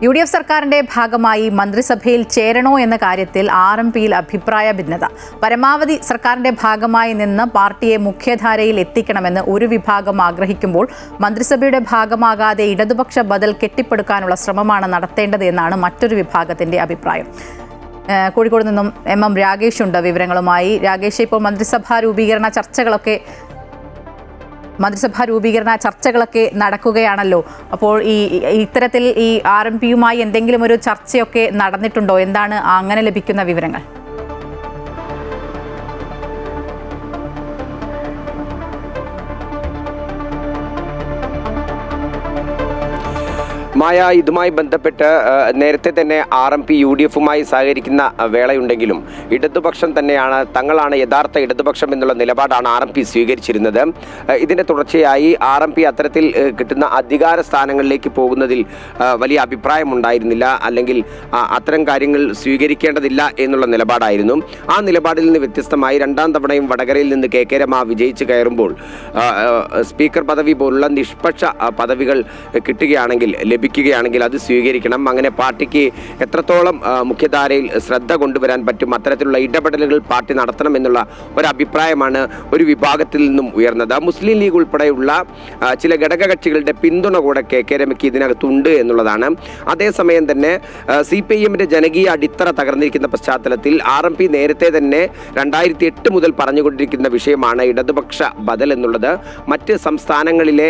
UDF സർക്കാരിന്റെ ഭാഗമായി മന്ത്രിസഭയിൽ ചേരണോ എന്ന കാര്യത്തിൽ RMPയിൽ അഭിപ്രായ ഭിന്നത. പരമാവധി സർക്കാരിന്റെ ഭാഗമായി നിന്ന് പാർട്ടിയെ മുഖ്യധാരയിൽ എത്തിക്കണമെന്ന് ഒരു വിഭാഗം ആഗ്രഹിക്കുമ്പോൾ മന്ത്രിസഭയുടെ ഭാഗമാകാതെ ഇടതുപക്ഷ ബദൽ കെട്ടിപ്പടുക്കാനുള്ള ശ്രമമാണ് നടത്തേണ്ടത് എന്നാണ് മറ്റൊരു വിഭാഗത്തിന്റെ അഭിപ്രായം. കോഴിക്കോട് നിന്നും MM രാഗേഷ് ഉണ്ട് വിവരങ്ങളുമായി. രാഗേഷ്, ഇപ്പോൾ മന്ത്രിസഭാ രൂപീകരണ ചർച്ചകളൊക്കെ നടക്കുകയാണല്ലോ. അപ്പോൾ ഇത്തരത്തിൽ ഈ RMPയുമായി എന്തെങ്കിലും ഒരു ചർച്ചയൊക്കെ നടന്നിട്ടുണ്ടോ? എന്താണ് അങ്ങനെ ലഭിക്കുന്ന വിവരങ്ങൾ? മായ, ഇതുമായി ബന്ധപ്പെട്ട് നേരത്തെ തന്നെ RMP UDF-ഉമായി സഹകരിക്കുന്ന വേളയുണ്ടെങ്കിലും ഇടതുപക്ഷം തന്നെയാണ്, തങ്ങളാണ് യഥാർത്ഥ ഇടതുപക്ഷം എന്നുള്ള നിലപാടാണ് RMP സ്വീകരിച്ചിരുന്നത്. ഇതിൻ്റെ തുടർച്ചയായി RMP അത്തരത്തിൽ കിട്ടുന്ന അധികാര സ്ഥാനങ്ങളിലേക്ക് പോകുന്നതിൽ വലിയ അഭിപ്രായമുണ്ടായിരുന്നില്ല, അല്ലെങ്കിൽ അത്തരം കാര്യങ്ങൾ സ്വീകരിക്കേണ്ടതില്ല എന്നുള്ള നിലപാടായിരുന്നു. ആ നിലപാടിൽ നിന്ന് വ്യത്യസ്തമായി രണ്ടാം തവണയും വടകരയിൽ നിന്ന് KK രമ വിജയിച്ച് കയറുമ്പോൾ സ്പീക്കർ പദവി പോലുള്ള നിഷ്പക്ഷ പദവികൾ ലഭിക്കുകയാണെങ്കിൽ അത് സ്വീകരിക്കണം. അങ്ങനെ പാർട്ടിക്ക് എത്രത്തോളം മുഖ്യധാരയിൽ ശ്രദ്ധ കൊണ്ടുവരാൻ പറ്റും, അത്തരത്തിലുള്ള ഇടപെടലുകൾ പാർട്ടി നടത്തണം എന്നുള്ള ഒരു അഭിപ്രായമാണ് ഒരു വിഭാഗത്തിൽ നിന്നും ഉയർന്നത്. മുസ്ലിം ലീഗ് ഉൾപ്പെടെയുള്ള ചില ഘടകകക്ഷികളുടെ പിന്തുണ കൂടെ KK രമയ്ക്ക് ഇതിനകത്തുണ്ട് എന്നുള്ളതാണ്. അതേസമയം തന്നെ CPIM-ന്റെ ജനകീയ അടിത്തറ തകർന്നിരിക്കുന്ന പശ്ചാത്തലത്തിൽ RMP നേരത്തെ തന്നെ 2008 മുതൽ പറഞ്ഞുകൊണ്ടിരിക്കുന്ന വിഷയമാണ് ഇടതുപക്ഷ ബദൽ എന്നുള്ളത്. മറ്റ് സംസ്ഥാനങ്ങളിലെ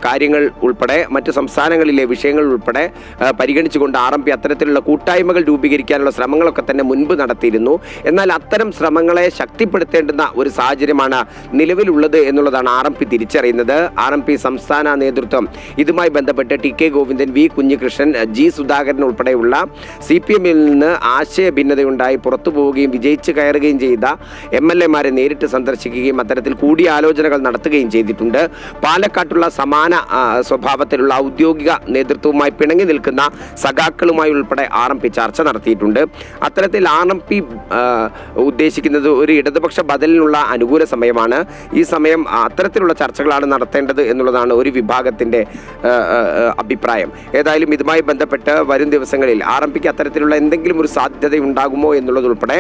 കാര്യങ്ങൾ ഉൾപ്പെടെ, മറ്റ് സംസ്ഥാനങ്ങളിലെ വിഷയങ്ങൾ ഉൾപ്പെടെ പരിഗണിച്ചുകൊണ്ട് RMP അത്തരത്തിലുള്ള കൂട്ടായ്മകൾ രൂപീകരിക്കാനുള്ള ശ്രമങ്ങളൊക്കെ തന്നെ മുൻപ് നടത്തിയിരുന്നു. എന്നാൽ അത്തരം ശ്രമങ്ങളെ ശക്തിപ്പെടുത്തേണ്ടുന്ന ഒരു സാഹചര്യമാണ് നിലവിലുള്ളത് എന്നുള്ളതാണ് RMP തിരിച്ചറിയുന്നത്. RMP സംസ്ഥാന നേതൃത്വം ഇതുമായി ബന്ധപ്പെട്ട് TK Govindan, V Kunhikrishnan, G Sudhakaran ഉൾപ്പെടെയുള്ള CPM-ൽ നിന്ന് ആശയ ഭിന്നതയുണ്ടായി പുറത്തു പോവുകയും വിജയിച്ച് കയറുകയും ചെയ്ത MLA-മാരെ നേരിട്ട് സന്ദർശിക്കുകയും അത്തരത്തിൽ കൂടിയാലോചനകൾ നടത്തുകയും ചെയ്തിട്ടുണ്ട്. പാലക്കാട്ടുള്ള സമാന സ്വഭാവത്തിലുള്ള ഔദ്യോഗിക നേതൃത്വവുമായി പിണങ്ങി നിൽക്കുന്ന സഖാക്കളുമായി ഉൾപ്പെടെ RMP ചർച്ച നടത്തിയിട്ടുണ്ട്. അത്തരത്തിൽ RMP ഉദ്ദേശിക്കുന്നത് ഒരു ഇടതുപക്ഷ ബദലിനുള്ള അനുകൂല സമയമാണ്. ഈ സമയം അത്തരത്തിലുള്ള ചർച്ചകളാണ് നടത്തേണ്ടത് എന്നുള്ളതാണ് ഒരു വിഭാഗത്തിൻ്റെ അഭിപ്രായം. ഏതായാലും ഇതുമായി ബന്ധപ്പെട്ട് വരും ദിവസങ്ങളിൽ RMPക്ക് അത്തരത്തിലുള്ള എന്തെങ്കിലും ഒരു സാധ്യത ഉണ്ടാകുമോ എന്നുള്ളതുൾപ്പെടെ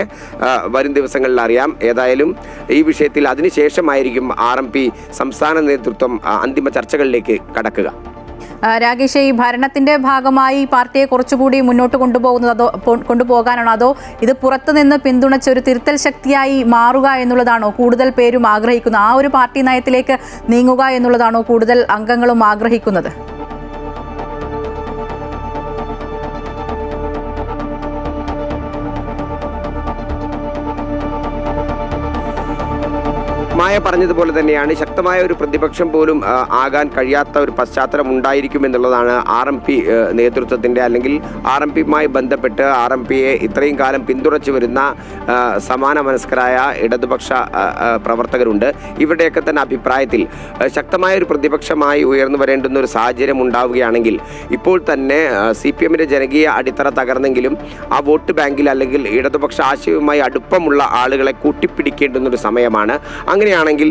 വരും ദിവസങ്ങളിൽ അറിയാം. ഏതായാലും ഈ വിഷയത്തിൽ അതിനുശേഷമായിരിക്കും RMP സംസ്ഥാന നേതൃത്വം അന്തിമ ചർച്ചകളിലേക്ക് കടക്കുക. രാകേഷ്, ഈ ഭരണത്തിന്റെ ഭാഗമായി പാർട്ടിയെ കുറച്ചുകൂടി മുന്നോട്ട് കൊണ്ടുപോകാനാണോ, അതോ ഇത് പുറത്തുനിന്ന് പിന്തുണച്ച ഒരു തിരുത്തൽ ശക്തിയായി മാറുക എന്നുള്ളതാണോ കൂടുതൽ പേരും ആഗ്രഹിക്കുന്നത്? ആ ഒരു പാർട്ടി നയത്തിലേക്ക് നീങ്ങുക എന്നുള്ളതാണോ കൂടുതൽ അംഗങ്ങളും ആഗ്രഹിക്കുന്നത്? മായ പറഞ്ഞതുപോലെ തന്നെയാണ്, ശക്തമായ ഒരു പ്രതിപക്ഷം പോലും ആകാൻ കഴിയാത്ത ഒരു പശ്ചാത്തലം ഉണ്ടായിരിക്കും എന്നുള്ളതാണ് RMP നേതൃത്വത്തിൻ്റെ, അല്ലെങ്കിൽ RMP-യുമായി ബന്ധപ്പെട്ട് RMP-യെ ഇത്രയും കാലം പിന്തുണച്ചു വരുന്ന സമാന മനസ്കരായ ഇടതുപക്ഷ പ്രവർത്തകരുണ്ട്. ഇവരുടെയൊക്കെ തന്നെ അഭിപ്രായത്തിൽ ശക്തമായ ഒരു പ്രതിപക്ഷമായി ഉയർന്നു വരേണ്ടുന്ന ഒരു സാഹചര്യം ഉണ്ടാവുകയാണെങ്കിൽ ഇപ്പോൾ തന്നെ CPM-ന്റെ ജനകീയ അടിത്തറ തകർന്നെങ്കിലും ആ വോട്ട് ബാങ്കിൽ അല്ലെങ്കിൽ ഇടതുപക്ഷ ആശയവുമായി അടുപ്പമുള്ള ആളുകളെ കൂട്ടിപ്പിടിക്കേണ്ടുന്നൊരു സമയമാണ്. അങ്ങനെയാണെങ്കിൽ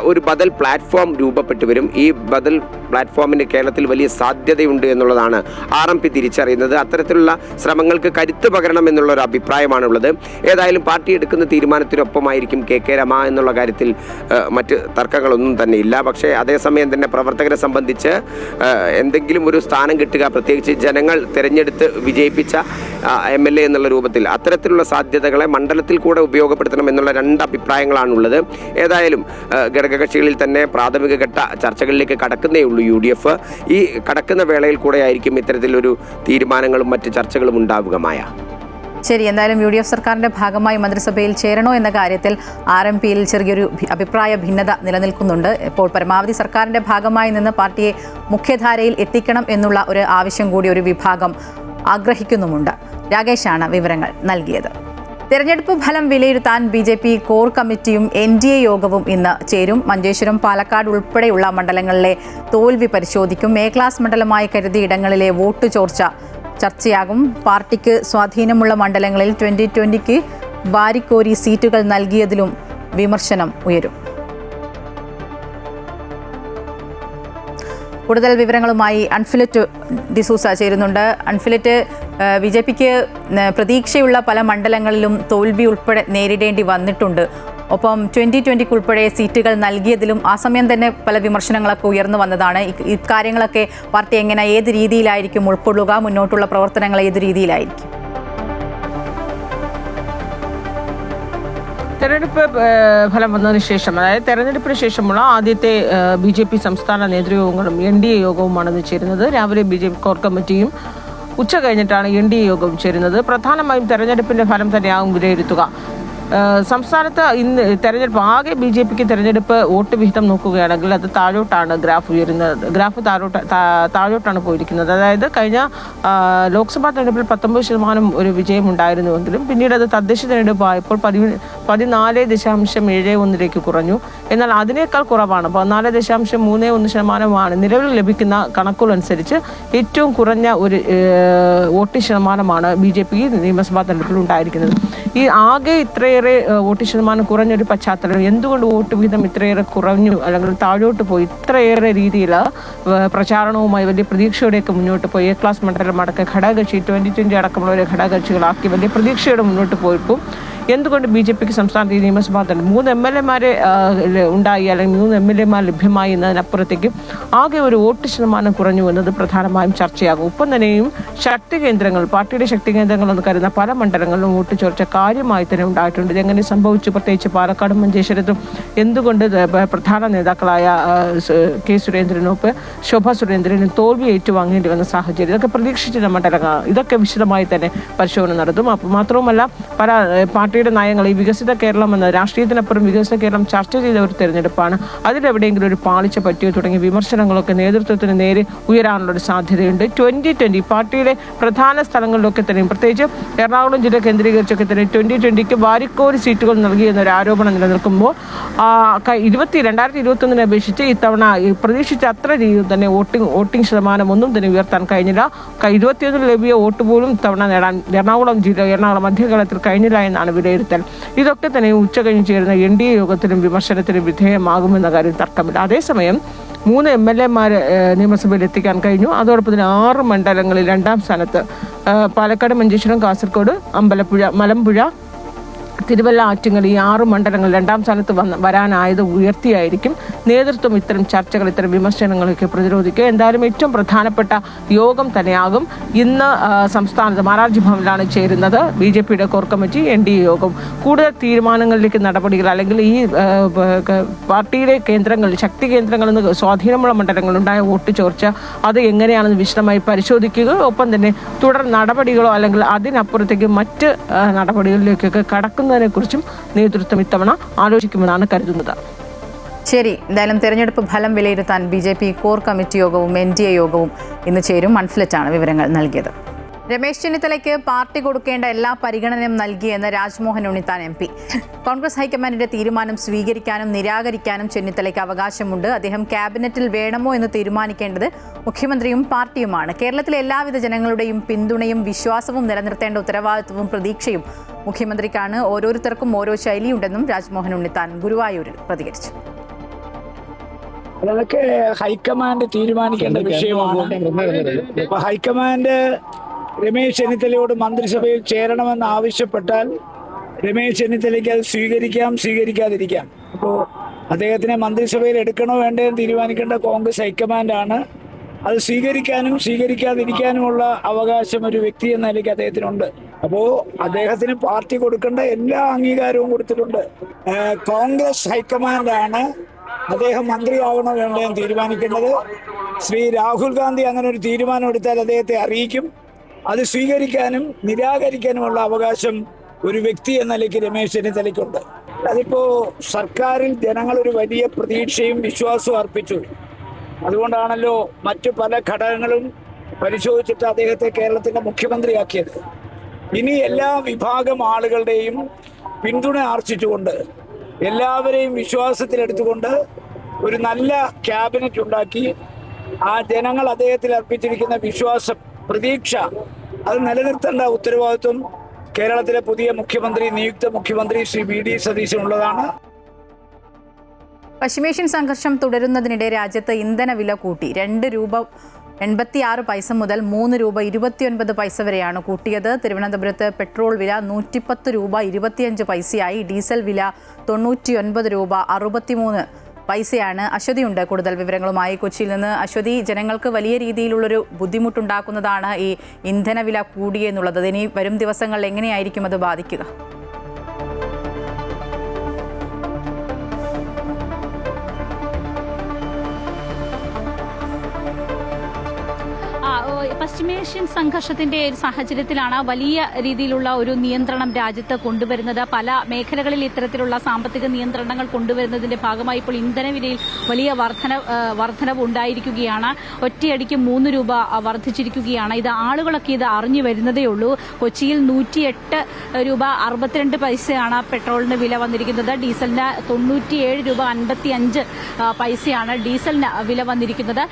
ഒരു ബദൽ പ്ലാറ്റ്ഫോം രൂപപ്പെട്ടു വരും. ഈ ബദൽ പ്ലാറ്റ്ഫോമിന് കേരളത്തിൽ വലിയ സാധ്യതയുണ്ട് എന്നുള്ളതാണ് RMP തിരിച്ചറിയുന്നത്. അത്തരത്തിലുള്ള ശ്രമങ്ങൾക്ക് കരുത്ത് പകരണം എന്നുള്ള ഒരു അഭിപ്രായമാണുള്ളത്. ഏതായാലും പാർട്ടി എടുക്കുന്ന തീരുമാനത്തിനൊപ്പമായിരിക്കും KK രമ എന്നുള്ള കാര്യത്തിൽ മറ്റ് തർക്കങ്ങളൊന്നും തന്നെ ഇല്ല. പക്ഷേ അതേസമയം തന്നെ പ്രവർത്തകരെ സംബന്ധിച്ച് എന്തെങ്കിലും ഒരു സ്ഥാനം കിട്ടുക, പ്രത്യേകിച്ച് ജനങ്ങൾ തിരഞ്ഞെടുത്ത് വിജയിപ്പിച്ച MLA എന്നുള്ള രൂപത്തിൽ അത്തരത്തിലുള്ള സാധ്യതകളെ മണ്ഡലത്തിൽ കൂടെ ഉപയോഗപ്പെടുത്തണം എന്നുള്ള രണ്ട് അഭിപ്രായങ്ങളാണുള്ളത്. ഏതായാലും ഘടകകക്ഷികളിൽ തന്നെ പ്രാഥമിക ഘട്ട ചർച്ചകളിലേക്ക് കടക്കുന്നേ ഉള്ളൂ UDF. ഈ കടക്കുന്ന വേളയിൽ കൂടെ ആയിരിക്കും ഇത്തരത്തിലൊരു തീരുമാനങ്ങളും മറ്റ് ചർച്ചകളും ഉണ്ടാവുകമായ. ശരി, എന്തായാലും UDF സർക്കാരിന്റെ ഭാഗമായി മന്ത്രിസഭയിൽ ചേരണോ എന്ന കാര്യത്തിൽ RMP-യിൽ ചെറിയൊരു അഭിപ്രായ ഭിന്നത നിലനിൽക്കുന്നുണ്ട്. ഇപ്പോൾ പരമാവധി സർക്കാരിന്റെ ഭാഗമായി നിന്ന് പാർട്ടിയെ മുഖ്യധാരയിൽ എത്തിക്കണം എന്നുള്ള ഒരു ആവശ്യം കൂടി ഒരു വിഭാഗം ആഗ്രഹിക്കുന്നുമുണ്ട്. രാകേഷാണ് വിവരങ്ങൾ നൽകിയത്. തെരഞ്ഞെടുപ്പ് ഫലം വിലയിരുത്താൻ BJP കോർ കമ്മിറ്റിയും NDA യോഗവും ഇന്ന് ചേരും. മഞ്ചേശ്വരം, പാലക്കാട് ഉൾപ്പെടെയുള്ള മണ്ഡലങ്ങളിലെ തോൽവി പരിശോധിക്കും. A ക്ലാസ് മണ്ഡലമായി കരുതിയ ഇടങ്ങളിലെ വോട്ട് ചോർച്ച ചർച്ചയാകും. പാർട്ടിക്ക് സ്വാധീനമുള്ള മണ്ഡലങ്ങളിൽ 2020-ക്ക് വാരിക്കോരി സീറ്റുകൾ നൽകിയതിലും വിമർശനം ഉയരും. കൂടുതൽ വിവരങ്ങളുമായി അൺഫിലറ്റ് ഡിസൂസ ചേരുന്നുണ്ട്. അൺഫിലറ്റ്, BJPക്ക് പ്രതീക്ഷയുള്ള പല മണ്ഡലങ്ങളിലും തോൽവി ഉൾപ്പെടെ നേരിടേണ്ടി വന്നിട്ടുണ്ട്. ഒപ്പം 2020-ക്ക് ഉൾപ്പെടെ സീറ്റുകൾ നൽകിയതിലും ആ സമയം തന്നെ പല വിമർശനങ്ങളൊക്കെ ഉയർന്നു വന്നതാണ്. ഇക്കാര്യങ്ങളൊക്കെ പാർട്ടി എങ്ങനെ, ഏത് രീതിയിലായിരിക്കും ഉൾക്കൊള്ളുക? മുന്നോട്ടുള്ള പ്രവർത്തനങ്ങൾ ഏത് രീതിയിലായിരിക്കും? തെരഞ്ഞെടുപ്പ് ഫലം വന്നതിന് ശേഷം, അതായത് തെരഞ്ഞെടുപ്പിന് ശേഷമുള്ള ആദ്യത്തെ BJP സംസ്ഥാന നേതൃയോഗങ്ങളും NDA യോഗവുമാണ് ഇന്ന് ചേരുന്നത്. രാവിലെ BJP കോർ കമ്മിറ്റിയും ഉച്ച കഴിഞ്ഞിട്ടാണ് NDA യോഗം ചേരുന്നത്. പ്രധാനമായും തെരഞ്ഞെടുപ്പിന്റെ ഫലം തന്നെയാകും വിലയിരുത്തുക. സംസ്ഥാനത്ത് ഇന്ന് തെരഞ്ഞെടുപ്പ് ആകെ BJPക്ക് തെരഞ്ഞെടുപ്പ് വോട്ട് വിഹിതം നോക്കുകയാണെങ്കിൽ അത് താഴോട്ടാണ് ഗ്രാഫ് ഉയരുന്നത്. ഗ്രാഫ് താഴോട്ടാണ് പോയിരിക്കുന്നത്. അതായത് കഴിഞ്ഞ ലോക്സഭാ തെരഞ്ഞെടുപ്പിൽ 19% ഒരു വിജയം ഉണ്ടായിരുന്നുവെങ്കിലും പിന്നീട് അത് തദ്ദേശ തെരഞ്ഞെടുപ്പായപ്പോൾ 14.71 കുറഞ്ഞു. എന്നാൽ അതിനേക്കാൾ കുറവാണ് 14.31% നിലവിൽ ലഭിക്കുന്ന കണക്കുകളനുസരിച്ച് ഏറ്റവും കുറഞ്ഞ ഒരു വോട്ട് ശതമാനമാണ് BJP നിയമസഭാ തെരഞ്ഞെടുപ്പിൽ ഉണ്ടായിരിക്കുന്നത്. ഈ ആകെ ഇത്രയേറെ വോട്ട് ശതമാനം കുറഞ്ഞൊരു പശ്ചാത്തലം എന്തുകൊണ്ട് വോട്ട് വിഹിതം ഇത്രയേറെ കുറഞ്ഞു അല്ലെങ്കിൽ താഴോട്ട് പോയി ഇത്രയേറെ രീതിയിൽ പ്രചാരണവുമായി വലിയ പ്രതീക്ഷയോടെയൊക്കെ മുന്നോട്ട് പോയി A ക്ലാസ് മണ്ഡലം അടക്കം ഘടകകക്ഷി 2020 അടക്കമുള്ളവരെ ഘടകകക്ഷികളാക്കി വലിയ പ്രതീക്ഷയോടെ മുന്നോട്ട് പോയപ്പോൾ എന്തുകൊണ്ട് BJPക്ക് സംസ്ഥാനത്ത് ഈ നിയമസഭാ തെരഞ്ഞെടുപ്പ് 3 MLA-മാരെ ഉണ്ടായി അല്ലെങ്കിൽ 3 MLA-മാർ ലഭ്യമായി എന്നതിനപ്പുറത്തേക്ക് ആകെ ഒരു വോട്ട് ശതമാനം കുറഞ്ഞു എന്നത് പ്രധാനമായും ചർച്ചയാകും. ഒപ്പം തന്നെയും ശക്തി കേന്ദ്രങ്ങൾ പാർട്ടിയുടെ ശക്തി കേന്ദ്രങ്ങൾ എന്ന് കരുതുന്ന പല മണ്ഡലങ്ങളിലും വോട്ട് ചോർച്ച കാര്യമായി തന്നെ ഉണ്ടായിട്ടുണ്ട്. ഇതെങ്ങനെ സംഭവിച്ചു? പ്രത്യേകിച്ച് പാലക്കാടും മഞ്ചേശ്വരത്തും എന്തുകൊണ്ട് പ്രധാന നേതാക്കളായ കെ സുരേന്ദ്രനൊപ്പം ശോഭ സുരേന്ദ്രനും തോൽവി ഏറ്റുവാങ്ങേണ്ടി വന്ന സാഹചര്യം ഇതൊക്കെ പ്രതീക്ഷിച്ചിരുന്ന മണ്ഡലങ്ങളാണ്. ഇതൊക്കെ വിശദമായി തന്നെ പരിശോധന നടത്തും. അപ്പോൾ മാത്രവുമല്ല പല പാർട്ടിയുടെ നയങ്ങൾ ഈ വികസിത കേരളം എന്ന രാഷ്ട്രീയത്തിനപ്പുറം വികസിത കേരളം ചർച്ച ചെയ്ത ഒരു തെരഞ്ഞെടുപ്പാണ്. അതിലെവിടെയെങ്കിലും ഒരു പാളിച്ച പറ്റിയോ തുടങ്ങിയ വിമർശനങ്ങളൊക്കെ നേതൃത്വത്തിന് നേരെ ഉയരാനുള്ളൊരു സാധ്യതയുണ്ട്. 2020 പാർട്ടിയുടെ പ്രധാന സ്ഥലങ്ങളിലൊക്കെ തന്നെയും പ്രത്യേകിച്ച് എറണാകുളം ജില്ല കേന്ദ്രീകരിച്ചൊക്കെ തന്നെ 2020ക്ക് വാരിക്കോരി സീറ്റുകൾ നൽകിയെന്നൊരു ആരോപണം നിലനിൽക്കുമ്പോൾ 2021 അപേക്ഷിച്ച് ഇത്തവണ പ്രതീക്ഷിച്ച അത്ര രീതിയിൽ തന്നെ വോട്ടിംഗ് ശതമാനം ഒന്നും തന്നെ ഉയർത്താൻ കഴിഞ്ഞില്ല. 21 ലഭിയ വോട്ട് പോലും ഇത്തവണ നേടാൻ എറണാകുളം മധ്യകേരളത്തിൽ കഴിഞ്ഞില്ല എന്നാണ് വിലയിരുത്തൽ. ഇതൊക്കെ തന്നെ ഉച്ചകഴിഞ്ഞ് ചേരുന്ന NDA യോഗത്തിലും വിമർശനത്തിനും വിധേയമാകുമെന്ന കാര്യം തർക്കമില്ല. അതേസമയം 3 MLA-മാരെ നിയമസഭയിൽ എത്തിക്കാൻ കഴിഞ്ഞു. അതോടൊപ്പം തന്നെ 6 മണ്ഡലങ്ങളിൽ 2ാം സ്ഥാനത്ത് പാലക്കാട്, മഞ്ചേശ്വരം, കാസർഗോഡ്, അമ്പലപ്പുഴ, മലമ്പുഴ, തിരുവല്ല, ആറ്റിങ്ങൽ ഈ 6 മണ്ഡലങ്ങൾ 2ാം സ്ഥാനത്ത് വരാനായത് ഉയർത്തിയായിരിക്കും നേതൃത്വം ഇത്തരം ചർച്ചകൾ ഇത്തരം വിമർശനങ്ങളൊക്കെ പ്രതിരോധിക്കുക. എന്തായാലും ഏറ്റവും പ്രധാനപ്പെട്ട യോഗം തന്നെയാകും ഇന്ന് സംസ്ഥാനത്ത് മാരാർജി ഭവനിലാണ് ചേരുന്നത് BJPയുടെ കോർ കമ്മിറ്റി NDA യോഗം. കൂടുതൽ തീരുമാനങ്ങളിലേക്ക് നടപടികൾ അല്ലെങ്കിൽ ഈ പാർട്ടിയുടെ കേന്ദ്രങ്ങളിൽ ശക്തി കേന്ദ്രങ്ങളിൽ നിന്ന് സ്വാധീനമുള്ള മണ്ഡലങ്ങളുണ്ടായ വോട്ട് ചോർച്ച അത് എങ്ങനെയാണെന്ന് വിശദമായി പരിശോധിക്കുക. ഒപ്പം തന്നെ തുടർ നടപടികളോ അല്ലെങ്കിൽ അതിനപ്പുറത്തേക്ക് മറ്റ് നടപടികളിലേക്കൊക്കെ കടക്കുന്നതിനെ കുറിച്ചും നേതൃത്വം ഇത്തവണ ആലോചിക്കുമെന്നാണ് കരുതുന്നത്. ശരി, എന്തായാലും തെരഞ്ഞെടുപ്പ് ഫലം വിലയിരുത്താൻ BJP കോർ കമ്മിറ്റി യോഗവും NDA യോഗവും ഇന്ന് ചേരും. മൺഫ്ലെറ്റാണ് വിവരങ്ങൾ നൽകിയത്. രമേശ് ചെന്നിത്തലയ്ക്ക് പാർട്ടി കൊടുക്കേണ്ട എല്ലാ പരിഗണനയും നൽകിയെന്ന് രാജ്മോഹൻ ഉണ്ണിത്താൻ MP. കോൺഗ്രസ് ഹൈക്കമാൻഡിന്റെ തീരുമാനം സ്വീകരിക്കാനും നിരാകരിക്കാനും ചെന്നിത്തലയ്ക്ക് അവകാശമുണ്ട്. അദ്ദേഹം ക്യാബിനറ്റിൽ വേണമോ എന്ന് തീരുമാനിക്കേണ്ടത് മുഖ്യമന്ത്രിയും പാർട്ടിയുമാണ്. കേരളത്തിലെ എല്ലാവിധ ജനങ്ങളുടെയും പിന്തുണയും വിശ്വാസവും നിലനിർത്തേണ്ട ഉത്തരവാദിത്വവും പ്രതീക്ഷയും മുഖ്യമന്ത്രിക്കാണ്. ഓരോരുത്തർക്കും ഓരോ ശൈലിയുണ്ടെന്നും രാജ്മോഹൻ ഉണ്ണിത്താൻ ഗുരുവായൂരിൽ പ്രതികരിച്ചു. അതൊക്കെ ഹൈക്കമാൻഡ് തീരുമാനിക്കേണ്ട വിഷയമാണ്. അപ്പൊ ഹൈക്കമാൻഡ് രമേശ് ചെന്നിത്തലയോട് മന്ത്രിസഭയിൽ ചേരണമെന്ന് ആവശ്യപ്പെട്ടാൽ രമേശ് ചെന്നിത്തലയ്ക്ക് അത് സ്വീകരിക്കാതിരിക്കാം. അപ്പോൾ അദ്ദേഹത്തിനെ മന്ത്രിസഭയിൽ എടുക്കണോ വേണ്ടതെന്ന് തീരുമാനിക്കേണ്ട കോൺഗ്രസ് ഹൈക്കമാൻഡാണ്. അത് സ്വീകരിക്കാനും സ്വീകരിക്കാതിരിക്കാനുമുള്ള അവകാശം ഒരു വ്യക്തി എന്ന നിലയ്ക്ക് അദ്ദേഹത്തിനുണ്ട്. അപ്പോൾ അദ്ദേഹത്തിന് പാർട്ടി കൊടുക്കേണ്ട എല്ലാ അംഗീകാരവും കൊടുത്തിട്ടുണ്ട്. കോൺഗ്രസ് ഹൈക്കമാൻഡാണ് അദ്ദേഹം മന്ത്രിയാവണോ വേണ്ടതെന്ന് തീരുമാനിക്കേണ്ടത്. ശ്രീ രാഹുൽ ഗാന്ധി അങ്ങനെ ഒരു തീരുമാനം എടുത്താൽ അദ്ദേഹത്തെ അറിയിക്കും. അത് സ്വീകരിക്കാനും നിരാകരിക്കാനുമുള്ള അവകാശം ഒരു വ്യക്തി എന്ന നിലയ്ക്ക് രമേശ് ചെന്നിത്തലയ്ക്കുണ്ട്. അതിപ്പോ സർക്കാരിൽ ജനങ്ങൾ ഒരു വലിയ പ്രതീക്ഷയും വിശ്വാസവും അർപ്പിച്ചു. അതുകൊണ്ടാണല്ലോ മറ്റു പല ഘടകങ്ങളും പരിശോധിച്ചിട്ട് അദ്ദേഹത്തെ കേരളത്തിന്റെ മുഖ്യമന്ത്രിയാക്കിയത്. ഇനി എല്ലാ വിഭാഗം ആളുകളുടെയും പിന്തുണ ആർജിച്ചുകൊണ്ട് എല്ലാവരെയും വിശ്വാസത്തിലെടുത്തുകൊണ്ട് ഒരു നല്ല ക്യാബിനറ്റ് ഉണ്ടാക്കി ആ ജനങ്ങൾ അദ്ദേഹത്തിൽ അർപ്പിച്ചിരിക്കുന്ന വിശ്വാസം, പ്രതീക്ഷ അത് നിലനിർത്തേണ്ട ഉത്തരവാദിത്വം കേരളത്തിലെ പുതിയ മുഖ്യമന്ത്രി, നിയുക്ത മുഖ്യമന്ത്രി ശ്രീ VD സതീശനുള്ളതാണ്. പശ്ചിമേഷ്യൻ സംഘർഷം തുടരുന്നതിനിടെ രാജ്യത്ത് ഇന്ധന വില കൂട്ടി. 2 രൂപ 86 പൈസ മുതൽ 3 രൂപ 29 പൈസ വരെയാണ് കൂട്ടിയത്. തിരുവനന്തപുരത്ത് പെട്രോൾ വില 110 രൂപ 25 പൈസയായി. ഡീസൽ വില 99 രൂപ 63 പൈസയാണ്. അശ്വതിയുണ്ട് കൂടുതൽ വിവരങ്ങളുമായി കൊച്ചിയിൽ നിന്ന്. അശ്വതി, ജനങ്ങൾക്ക് വലിയ രീതിയിലുള്ളൊരു ബുദ്ധിമുട്ടുണ്ടാക്കുന്നതാണ് ഈ ഇന്ധന വില കൂടിയെന്നുള്ളത്. ഇനി വരും ദിവസങ്ങളിൽ എങ്ങനെയായിരിക്കും അത് ബാധിക്കുക? പശ്ചിമേഷ്യൻ സംഘർഷത്തിന്റെ ഒരു സാഹചര്യത്തിലാണ് വലിയ രീതിയിലുള്ള ഒരു നിയന്ത്രണം രാജ്യത്ത് കൊണ്ടുവരുന്നത്. പല മേഖലകളിൽ ഇത്തരത്തിലുള്ള സാമ്പത്തിക നിയന്ത്രണങ്ങൾ കൊണ്ടുവരുന്നതിന്റെ ഭാഗമായി ഇപ്പോൾ ഇന്ധനവിലയിൽ വലിയ വർധനവ് ഉണ്ടായിരിക്കുകയാണ്. ഒറ്റയടിക്ക് 3 രൂപ വർദ്ധിച്ചിരിക്കുകയാണ്. ഇത് ആളുകളൊക്കെ ഇത് അറിഞ്ഞു വരുന്നതേ ഉള്ളൂ. കൊച്ചിയിൽ 108 രൂപ 62 പൈസയാണ് പെട്രോളിന് വില വന്നിരിക്കുന്നത്. ഡീസലിന് 97 രൂപ 55 പൈസയാണ് ഡീസലിന് വില വന്നിരിക്കുന്നത്.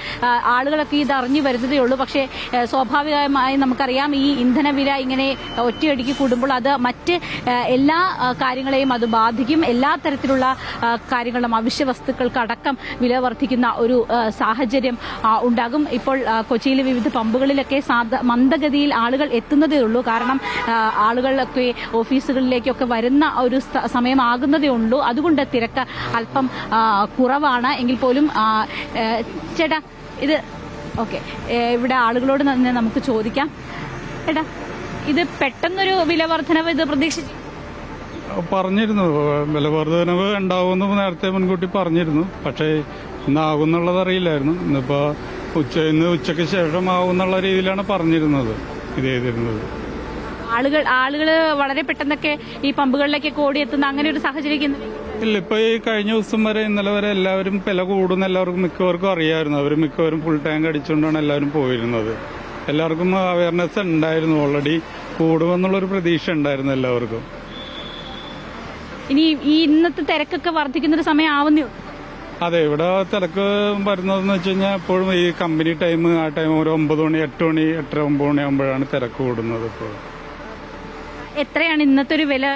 ആളുകളൊക്കെ ഇത് അറിഞ്ഞു വരുന്നതേ ഉള്ളൂ. പക്ഷേ സ്വാഭാവികമായി നമുക്കറിയാം, ഈ ഇന്ധനവില ഇങ്ങനെ ഒറ്റയടിക്ക് കൂടുമ്പോൾ അത് മറ്റ് എല്ലാ കാര്യങ്ങളെയും അത് ബാധിക്കും. എല്ലാ തരത്തിലുള്ള കാര്യങ്ങളും അവശ്യ വസ്തുക്കൾക്കടക്കം വില വർദ്ധിക്കുന്ന ഒരു സാഹചര്യം ഉണ്ടാകും. ഇപ്പോൾ കൊച്ചിയിലെ വിവിധ പമ്പുകളിലൊക്കെ മന്ദഗതിയിൽ ആളുകൾ എത്തുന്നതേ ഉള്ളൂ. കാരണം ആളുകളൊക്കെ ഓഫീസുകളിലേക്കൊക്കെ വരുന്ന ഒരു സമയമാകുന്നതേ ഉള്ളൂ. അതുകൊണ്ട് തിരക്ക് അല്പം കുറവാണ്. എങ്കിൽ പോലും ചേട്ടാ, ഇത് ഓക്കെ, ഇവിടെ ആളുകളോട് തന്നെ നമുക്ക് ചോദിക്കാം. ചേട്ടാ, ഇത് പെട്ടെന്നൊരു വില വർധനവ് ഇത് പ്രതീക്ഷിച്ചു പറഞ്ഞിരുന്നു? വില വർധനവ് ഉണ്ടാവുമെന്ന് നേരത്തെ മുൻകൂട്ടി പറഞ്ഞിരുന്നു. പക്ഷേ ഇന്നാകുന്നുള്ളത് അറിയില്ലായിരുന്നു. ഇന്ന് ഉച്ചയ്ക്ക് ശേഷം ആവുന്നുള്ള രീതിയിലാണ് പറഞ്ഞിരുന്നത്, ഇത് ചെയ്തിരുന്നത്. ആളുകൾ വളരെ പെട്ടെന്നൊക്കെ ഈ പമ്പുകളിലേക്കൊക്കെ ഓടിയെത്തുന്ന അങ്ങനെ ഒരു സാഹചര്യം ഇല്ല, ഇപ്പൊ ഈ കഴിഞ്ഞ ദിവസം വരെ, ഇന്നലെ വരെ എല്ലാവരും വില കൂടുന്ന എല്ലാവർക്കും മിക്കവർക്കും അറിയാമായിരുന്നു. അവർ മിക്കവരും ഫുൾ ടാങ്ക് അടിച്ചുകൊണ്ടാണ് എല്ലാവരും പോയിരുന്നത്. എല്ലാവർക്കും അവയർനെസ് ഉണ്ടായിരുന്നു, ഓൾറെഡി കൂടുമെന്നുള്ളൊരു പ്രതീക്ഷ ഉണ്ടായിരുന്നു എല്ലാവർക്കും. ഇനി ഈ ഇന്നത്തെ തിരക്കൊക്കെ വർദ്ധിക്കുന്നൊരു സമയം ആവുന്നേ. അതെ, ഇവിടെ തിരക്ക് വരുന്നതെന്ന് വെച്ച് കഴിഞ്ഞാൽ എപ്പോഴും ഈ കമ്പനി ടൈം, ആ ടൈം ഒരു 9 മണി 8 മണി 8:30 9 മണി ആകുമ്പോഴാണ് തിരക്ക് കൂടുന്നത്. ഇപ്പോൾ എത്രയാണ് ഇന്നത്തെ ഒരു വില?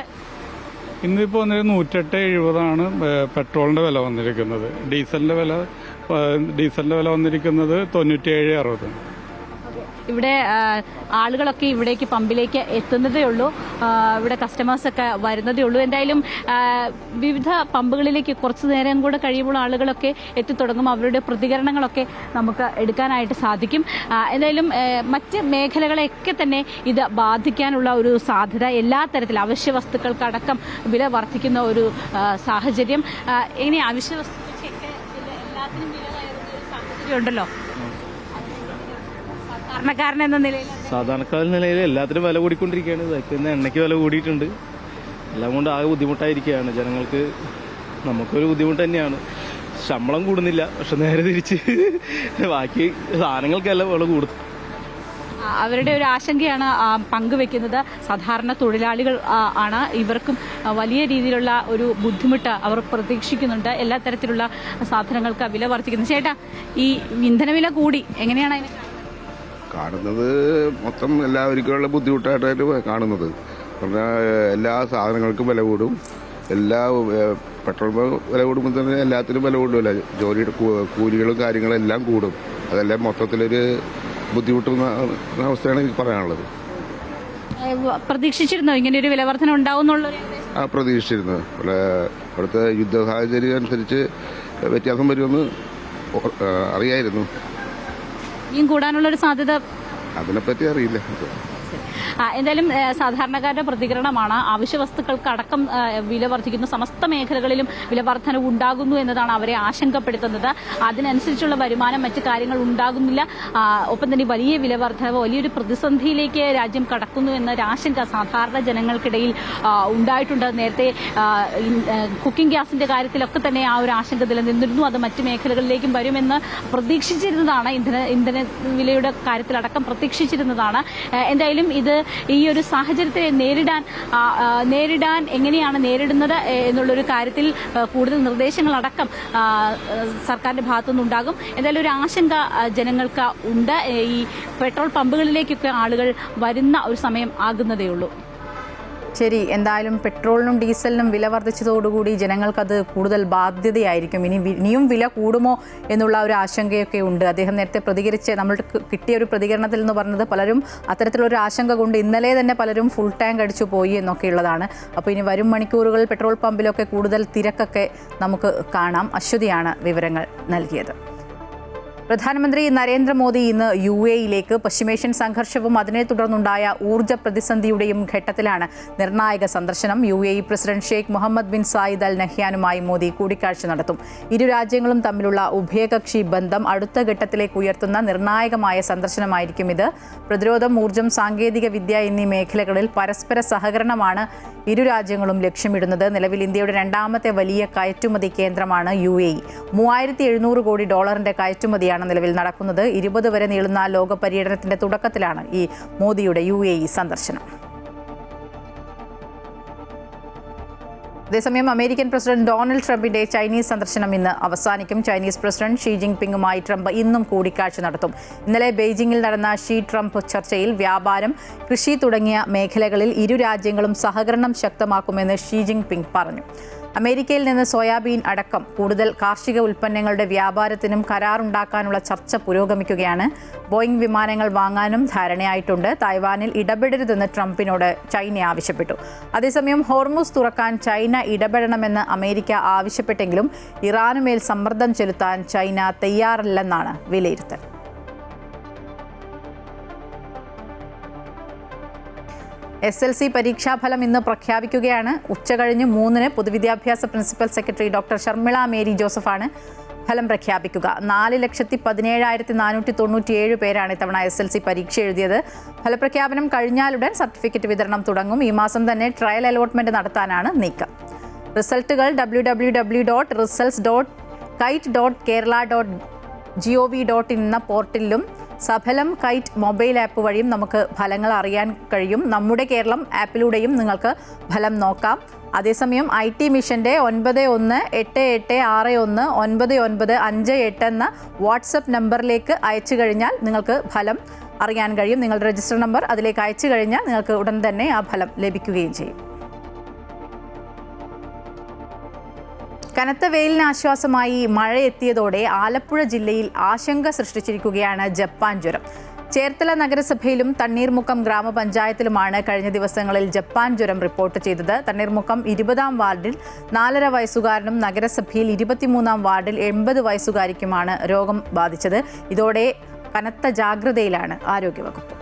ഇന്നിപ്പോ 108.70 പെട്രോളിന്റെ വില വന്നിരിക്കുന്നത്. ഡീസലിന്റെ വില വന്നിരിക്കുന്നത് 97.60. ഇവിടെ ആളുകളൊക്കെ ഇവിടേക്ക് പമ്പിലേക്ക് എത്തുന്നതേ ഉള്ളൂ. ഇവിടെ കസ്റ്റമേഴ്സൊക്കെ വരുന്നതേ ഉള്ളൂ. എന്തായാലും വിവിധ പമ്പുകളിലേക്ക് കുറച്ചു നേരം കൂടെ കഴിയുമ്പോൾ ആളുകളൊക്കെ എത്തിത്തുടങ്ങും. അവരുടെ പ്രതികരണങ്ങളൊക്കെ നമുക്ക് എടുക്കാനായിട്ട് സാധിക്കും. എന്തായാലും മറ്റ് മേഖലകളെയൊക്കെ തന്നെ ഇത് ബാധിക്കാനുള്ള ഒരു സാധ്യത, എല്ലാ തരത്തിലും അവശ്യ വസ്തുക്കൾക്കടക്കം വില വർദ്ധിക്കുന്ന ഒരു സാഹചര്യം. ഇനി അവശ്യ വസ്തുക്കൾക്കൊക്കെ എല്ലാത്തിനും വില കയറുന്ന ഒരു സാഹചര്യം ഉണ്ടല്ലോ. സാധാരണക്കാരൻ നിലയിൽ എല്ലാത്തിനും വില കൂടിക്കൊണ്ടിരിക്കുകയാണ്. ഇന്ന് എണ്ണയ്ക്ക് വില കൂടിയിട്ടുണ്ട്. എല്ലാം കൊണ്ട് ആകെ ബുദ്ധിമുട്ടായിരിക്കുകയാണ് ജനങ്ങൾക്ക്. നമുക്കൊരു ബുദ്ധിമുട്ട് തന്നെയാണ്. ശമ്പളം കൂടുന്നില്ല, പക്ഷെ നേരെ തിരിച്ച് ബാക്കി സാധനങ്ങൾക്കെല്ലാം വില കൂടും. അവരുടെ ഒരു ആശങ്കയാണ് പങ്കുവെക്കുന്നത്. സാധാരണ തൊഴിലാളികൾ ആണ്. ഇവർക്കും വലിയ രീതിയിലുള്ള ഒരു ബുദ്ധിമുട്ട് അവർ പ്രതീക്ഷിക്കുന്നുണ്ട്. എല്ലാ തരത്തിലുള്ള സാധനങ്ങൾക്ക് വില വർദ്ധിക്കുന്നു. ചേട്ടാ, ഈ ഇന്ധനവില കൂടി എങ്ങനെയാണ് അതിനെ കാണുന്നത്? മൊത്തം എല്ലാവർക്കുമുള്ള ബുദ്ധിമുട്ടായിട്ടായിട്ട് കാണുന്നത്. പറഞ്ഞാൽ എല്ലാ സാധനങ്ങൾക്കും വില കൂടും. എല്ലാ പെട്രോൾ വില കൂടുമ്പോൾ തന്നെ എല്ലാത്തിനും വില കൂടുമല്ല. ജോലിയുടെ കൂലികളും കാര്യങ്ങളും എല്ലാം കൂടും. അതെല്ലാം മൊത്തത്തിലൊരു ബുദ്ധിമുട്ടുന്ന അവസ്ഥയാണ് എനിക്ക് പറയാനുള്ളത്. പ്രതീക്ഷിച്ചിരുന്നോ ഇങ്ങനെ ഒരു വില വർധന ഉണ്ടാവുന്നുള്ളത്? പ്രതീക്ഷിച്ചിരുന്നു. ഇവിടുത്തെ യുദ്ധ സാഹചര്യം അനുസരിച്ച് വ്യത്യാസം വരുമെന്ന് അറിയായിരുന്നു. ഇനിയും കൂടാനുള്ളൊരു സാധ്യത അതിനെപ്പറ്റി അറിയില്ല. എന്തായാലും സാധാരണക്കാരുടെ പ്രതികരണമാണ്. അവശ്യ വസ്തുക്കൾക്ക് അടക്കം വില വർദ്ധിക്കുന്നു. സമസ്ത മേഖലകളിലും വില വർധനവ് ഉണ്ടാകുന്നു എന്നതാണ് അവരെ ആശങ്കപ്പെടുത്തുന്നത്. അതിനനുസരിച്ചുള്ള വരുമാനം, മറ്റു കാര്യങ്ങൾ ഉണ്ടാകുന്നില്ല. ഒപ്പം തന്നെ വലിയ വില വർധനവ് വലിയൊരു പ്രതിസന്ധിയിലേക്ക് രാജ്യം കടക്കുന്നു എന്നൊരു ആശങ്ക സാധാരണ ജനങ്ങൾക്കിടയിൽ ഉണ്ടായിട്ടുണ്ട്. നേരത്തെ കുക്കിംഗ് ഗ്യാസിന്റെ കാര്യത്തിലൊക്കെ തന്നെ ആ ഒരു ആശങ്ക നിലനിന്നിരുന്നു. അത് മറ്റു മേഖലകളിലേക്കും വരുമെന്ന് പ്രതീക്ഷിച്ചിരുന്നതാണ്. ഇന്ധന വിലയുടെ കാര്യത്തിലടക്കം പ്രതീക്ഷിച്ചിരുന്നതാണ്. എന്തായാലും ഇത് ഈ ഒരു സാഹചര്യത്തെ നേരിടാൻ എങ്ങനെയാണ് നേരിടുന്നത് എന്നുള്ളൊരു കാര്യത്തിൽ കൂടുതൽ നിർദ്ദേശങ്ങളടക്കം സർക്കാരിന്റെ ഭാഗത്തുനിന്നുണ്ടാകും. എന്തായാലും ഒരു ആശങ്ക ജനങ്ങൾക്ക് ഉണ്ട്. ഈ പെട്രോൾ പമ്പുകളിലേക്കൊക്കെ ആളുകൾ വരുന്ന ഒരു സമയം ആകുന്നതേ ഉള്ളൂ. ശരി, എന്തായാലും പെട്രോളിനും ഡീസലിനും വില വർദ്ധിച്ചതോടുകൂടി ജനങ്ങൾക്കത് കൂടുതൽ ബാധ്യതയായിരിക്കും. ഇനിയും വില കൂടുമോ എന്നുള്ള ഒരു ആശങ്കയൊക്കെ ഉണ്ട്. അദ്ദേഹം നേരത്തെ പ്രതികരിച്ച് നമ്മൾക്ക് കിട്ടിയ ഒരു പ്രതികരണത്തിൽ നിന്ന് പറഞ്ഞത് പലരും അത്തരത്തിലൊരു ആശങ്ക കൊണ്ട് ഇന്നലെ തന്നെ പലരും ഫുൾ ടാങ്ക് അടിച്ചു പോയി എന്നൊക്കെയുള്ളതാണ്. അപ്പോൾ ഇനി വരും മണിക്കൂറുകൾ പെട്രോൾ പമ്പിലൊക്കെ കൂടുതൽ തിരക്കൊക്കെ നമുക്ക് കാണാം. അശ്വതിയാണ് വിവരങ്ങൾ നൽകിയത്. പ്രധാനമന്ത്രി നരേന്ദ്രമോദി ഇന്ന് UAE-യിലേക്ക്. പശ്ചിമേഷ്യൻ സംഘർഷവും അതിനെ തുടർന്നുണ്ടായ ഊർജ്ജ പ്രതിസന്ധിയുടെയും ഘട്ടത്തിലാണ് നിർണായക സന്ദർശനം. UAE president Sheikh Mohammed bin Zayed Al നഹ്യാനുമായി മോദി കൂടിക്കാഴ്ച നടത്തും. ഇരു രാജ്യങ്ങളും തമ്മിലുള്ള ഉഭയകക്ഷി ബന്ധം അടുത്ത ഘട്ടത്തിലേക്ക് ഉയർത്തുന്ന നിർണായകമായ സന്ദർശനമായിരിക്കും ഇത്. പ്രതിരോധം, ഊർജ്ജം, സാങ്കേതിക വിദ്യ എന്നീ മേഖലകളിൽ പരസ്പര സഹകരണമാണ് ഇരു രാജ്യങ്ങളും ലക്ഷ്യമിടുന്നത്. നിലവിൽ ഇന്ത്യയുടെ രണ്ടാമത്തെ വലിയ കയറ്റുമതി കേന്ദ്രമാണ് UAE. $3700 കോടി കയറ്റുമതിയാണ് നിലവിൽ നടക്കുന്നത്. 20 വരെ നീളുന്ന ലോക പര്യടനത്തിന്റെ തുടക്കത്തിലാണ് ഈ മോദിയുടെ UAE സന്ദർശനം. അതേസമയം അമേരിക്കൻ പ്രസിഡന്റ് ഡൊണാൾഡ് ട്രംപിന്റെ ചൈനീസ് സന്ദർശനം ഇന്ന് അവസാനിക്കും. ചൈനീസ് പ്രസിഡന്റ് ഷീ ജിൻപിങ്ങുമായി ട്രംപ് ഇന്നും കൂടിക്കാഴ്ച നടത്തും. ഇന്നലെ ബെയ്ജിംഗിൽ നടന്ന ഷീ ട്രംപ് ചർച്ചയിൽ വ്യാപാരം, കൃഷി തുടങ്ങിയ മേഖലകളിൽ ഇരു രാജ്യങ്ങളും സഹകരണം ശക്തമാക്കുമെന്ന് ഷീ ജിൻപിങ് പറഞ്ഞു. അമേരിക്കയിൽ നിന്ന് സോയാബീൻ അടക്കം കൂടുതൽ കാർഷിക ഉൽപ്പന്നങ്ങളുടെ വ്യാപാരത്തിനും കരാറുണ്ടാക്കാനുള്ള ചർച്ച പുരോഗമിക്കുകയാണ്. ബോയിംഗ് വിമാനങ്ങൾ വാങ്ങാനും ധാരണയായിട്ടുണ്ട്. തായ്വാനിൽ ഇടപെടരുതെന്ന് ട്രംപിനോട് ചൈന ആവശ്യപ്പെട്ടു. അതേസമയം ഹോർമുസ് തുറക്കാൻ ചൈന ഇടപെടണമെന്ന് അമേരിക്ക ആവശ്യപ്പെട്ടെങ്കിലും ഇറാനുമേൽ സമ്മർദ്ദം ചെലുത്താൻ ചൈന തയ്യാറല്ലെന്നാണ് വിലയിരുത്തൽ. SLC പരീക്ഷാഫലം ഇന്ന് പ്രഖ്യാപിക്കുകയാണ്. ഉച്ചകഴിഞ്ഞ് 3-ന് പൊതുവിദ്യാഭ്യാസ principal secretary doctor Sharmila Mary ജോസഫാണ് ഫലം പ്രഖ്യാപിക്കുക. 4,17,497 പേരാണ് ഇത്തവണ SLC പരീക്ഷ എഴുതിയത്. ഫലപ്രഖ്യാപനം കഴിഞ്ഞാലുടൻ സർട്ടിഫിക്കറ്റ് വിതരണം തുടങ്ങും. ഈ മാസം തന്നെ ട്രയൽ അലോട്ട്മെന്റ് നടത്താനാണ് നീക്കം. റിസൾട്ടുകൾ www.results.kite.kerala.gov.in എന്ന പോർട്ടലിലും സഫലം കൈറ്റ് മൊബൈൽ ആപ്പ് വഴിയും നമുക്ക് ഫലങ്ങൾ അറിയാൻ കഴിയും. നമ്മുടെ കേരളം ആപ്പിലൂടെയും നിങ്ങൾക്ക് ഫലം നോക്കാം. അതേസമയം IT മിഷന്റെ 9188619958 എന്ന വാട്സപ്പ് നമ്പറിലേക്ക് അയച്ചു കഴിഞ്ഞാൽ നിങ്ങൾക്ക് ഫലം അറിയാൻ കഴിയും. നിങ്ങളുടെ രജിസ്റ്റർ നമ്പർ അതിലേക്ക് അയച്ചു കഴിഞ്ഞാൽ നിങ്ങൾക്ക് ഉടൻ തന്നെ ആ ഫലം ലഭിക്കുകയും ചെയ്യും. കനത്ത വെയിലിന് ആശ്വാസമായി മഴ എത്തിയതോടെ ആലപ്പുഴ ജില്ലയിൽ ആശങ്ക സൃഷ്ടിച്ചിരിക്കുകയാണ് ജപ്പാൻ ജ്വരം. ചേർത്തല നഗരസഭയിലും തണ്ണീർമുക്കം ഗ്രാമപഞ്ചായത്തിലുമാണ് കഴിഞ്ഞ ദിവസങ്ങളിൽ ജപ്പാൻ ജ്വരം റിപ്പോർട്ട് ചെയ്തത്. തണ്ണീർമുക്കം 20-ാം വാർഡിൽ 4.5 വയസ്സുകാരനും നഗരസഭയിൽ 23-ാം വാർഡിൽ 80 വയസ്സുകാരിക്കുമാണ് രോഗം ബാധിച്ചത്. ഇതോടെ കനത്ത ജാഗ്രതയിലാണ് ആരോഗ്യവകുപ്പ്.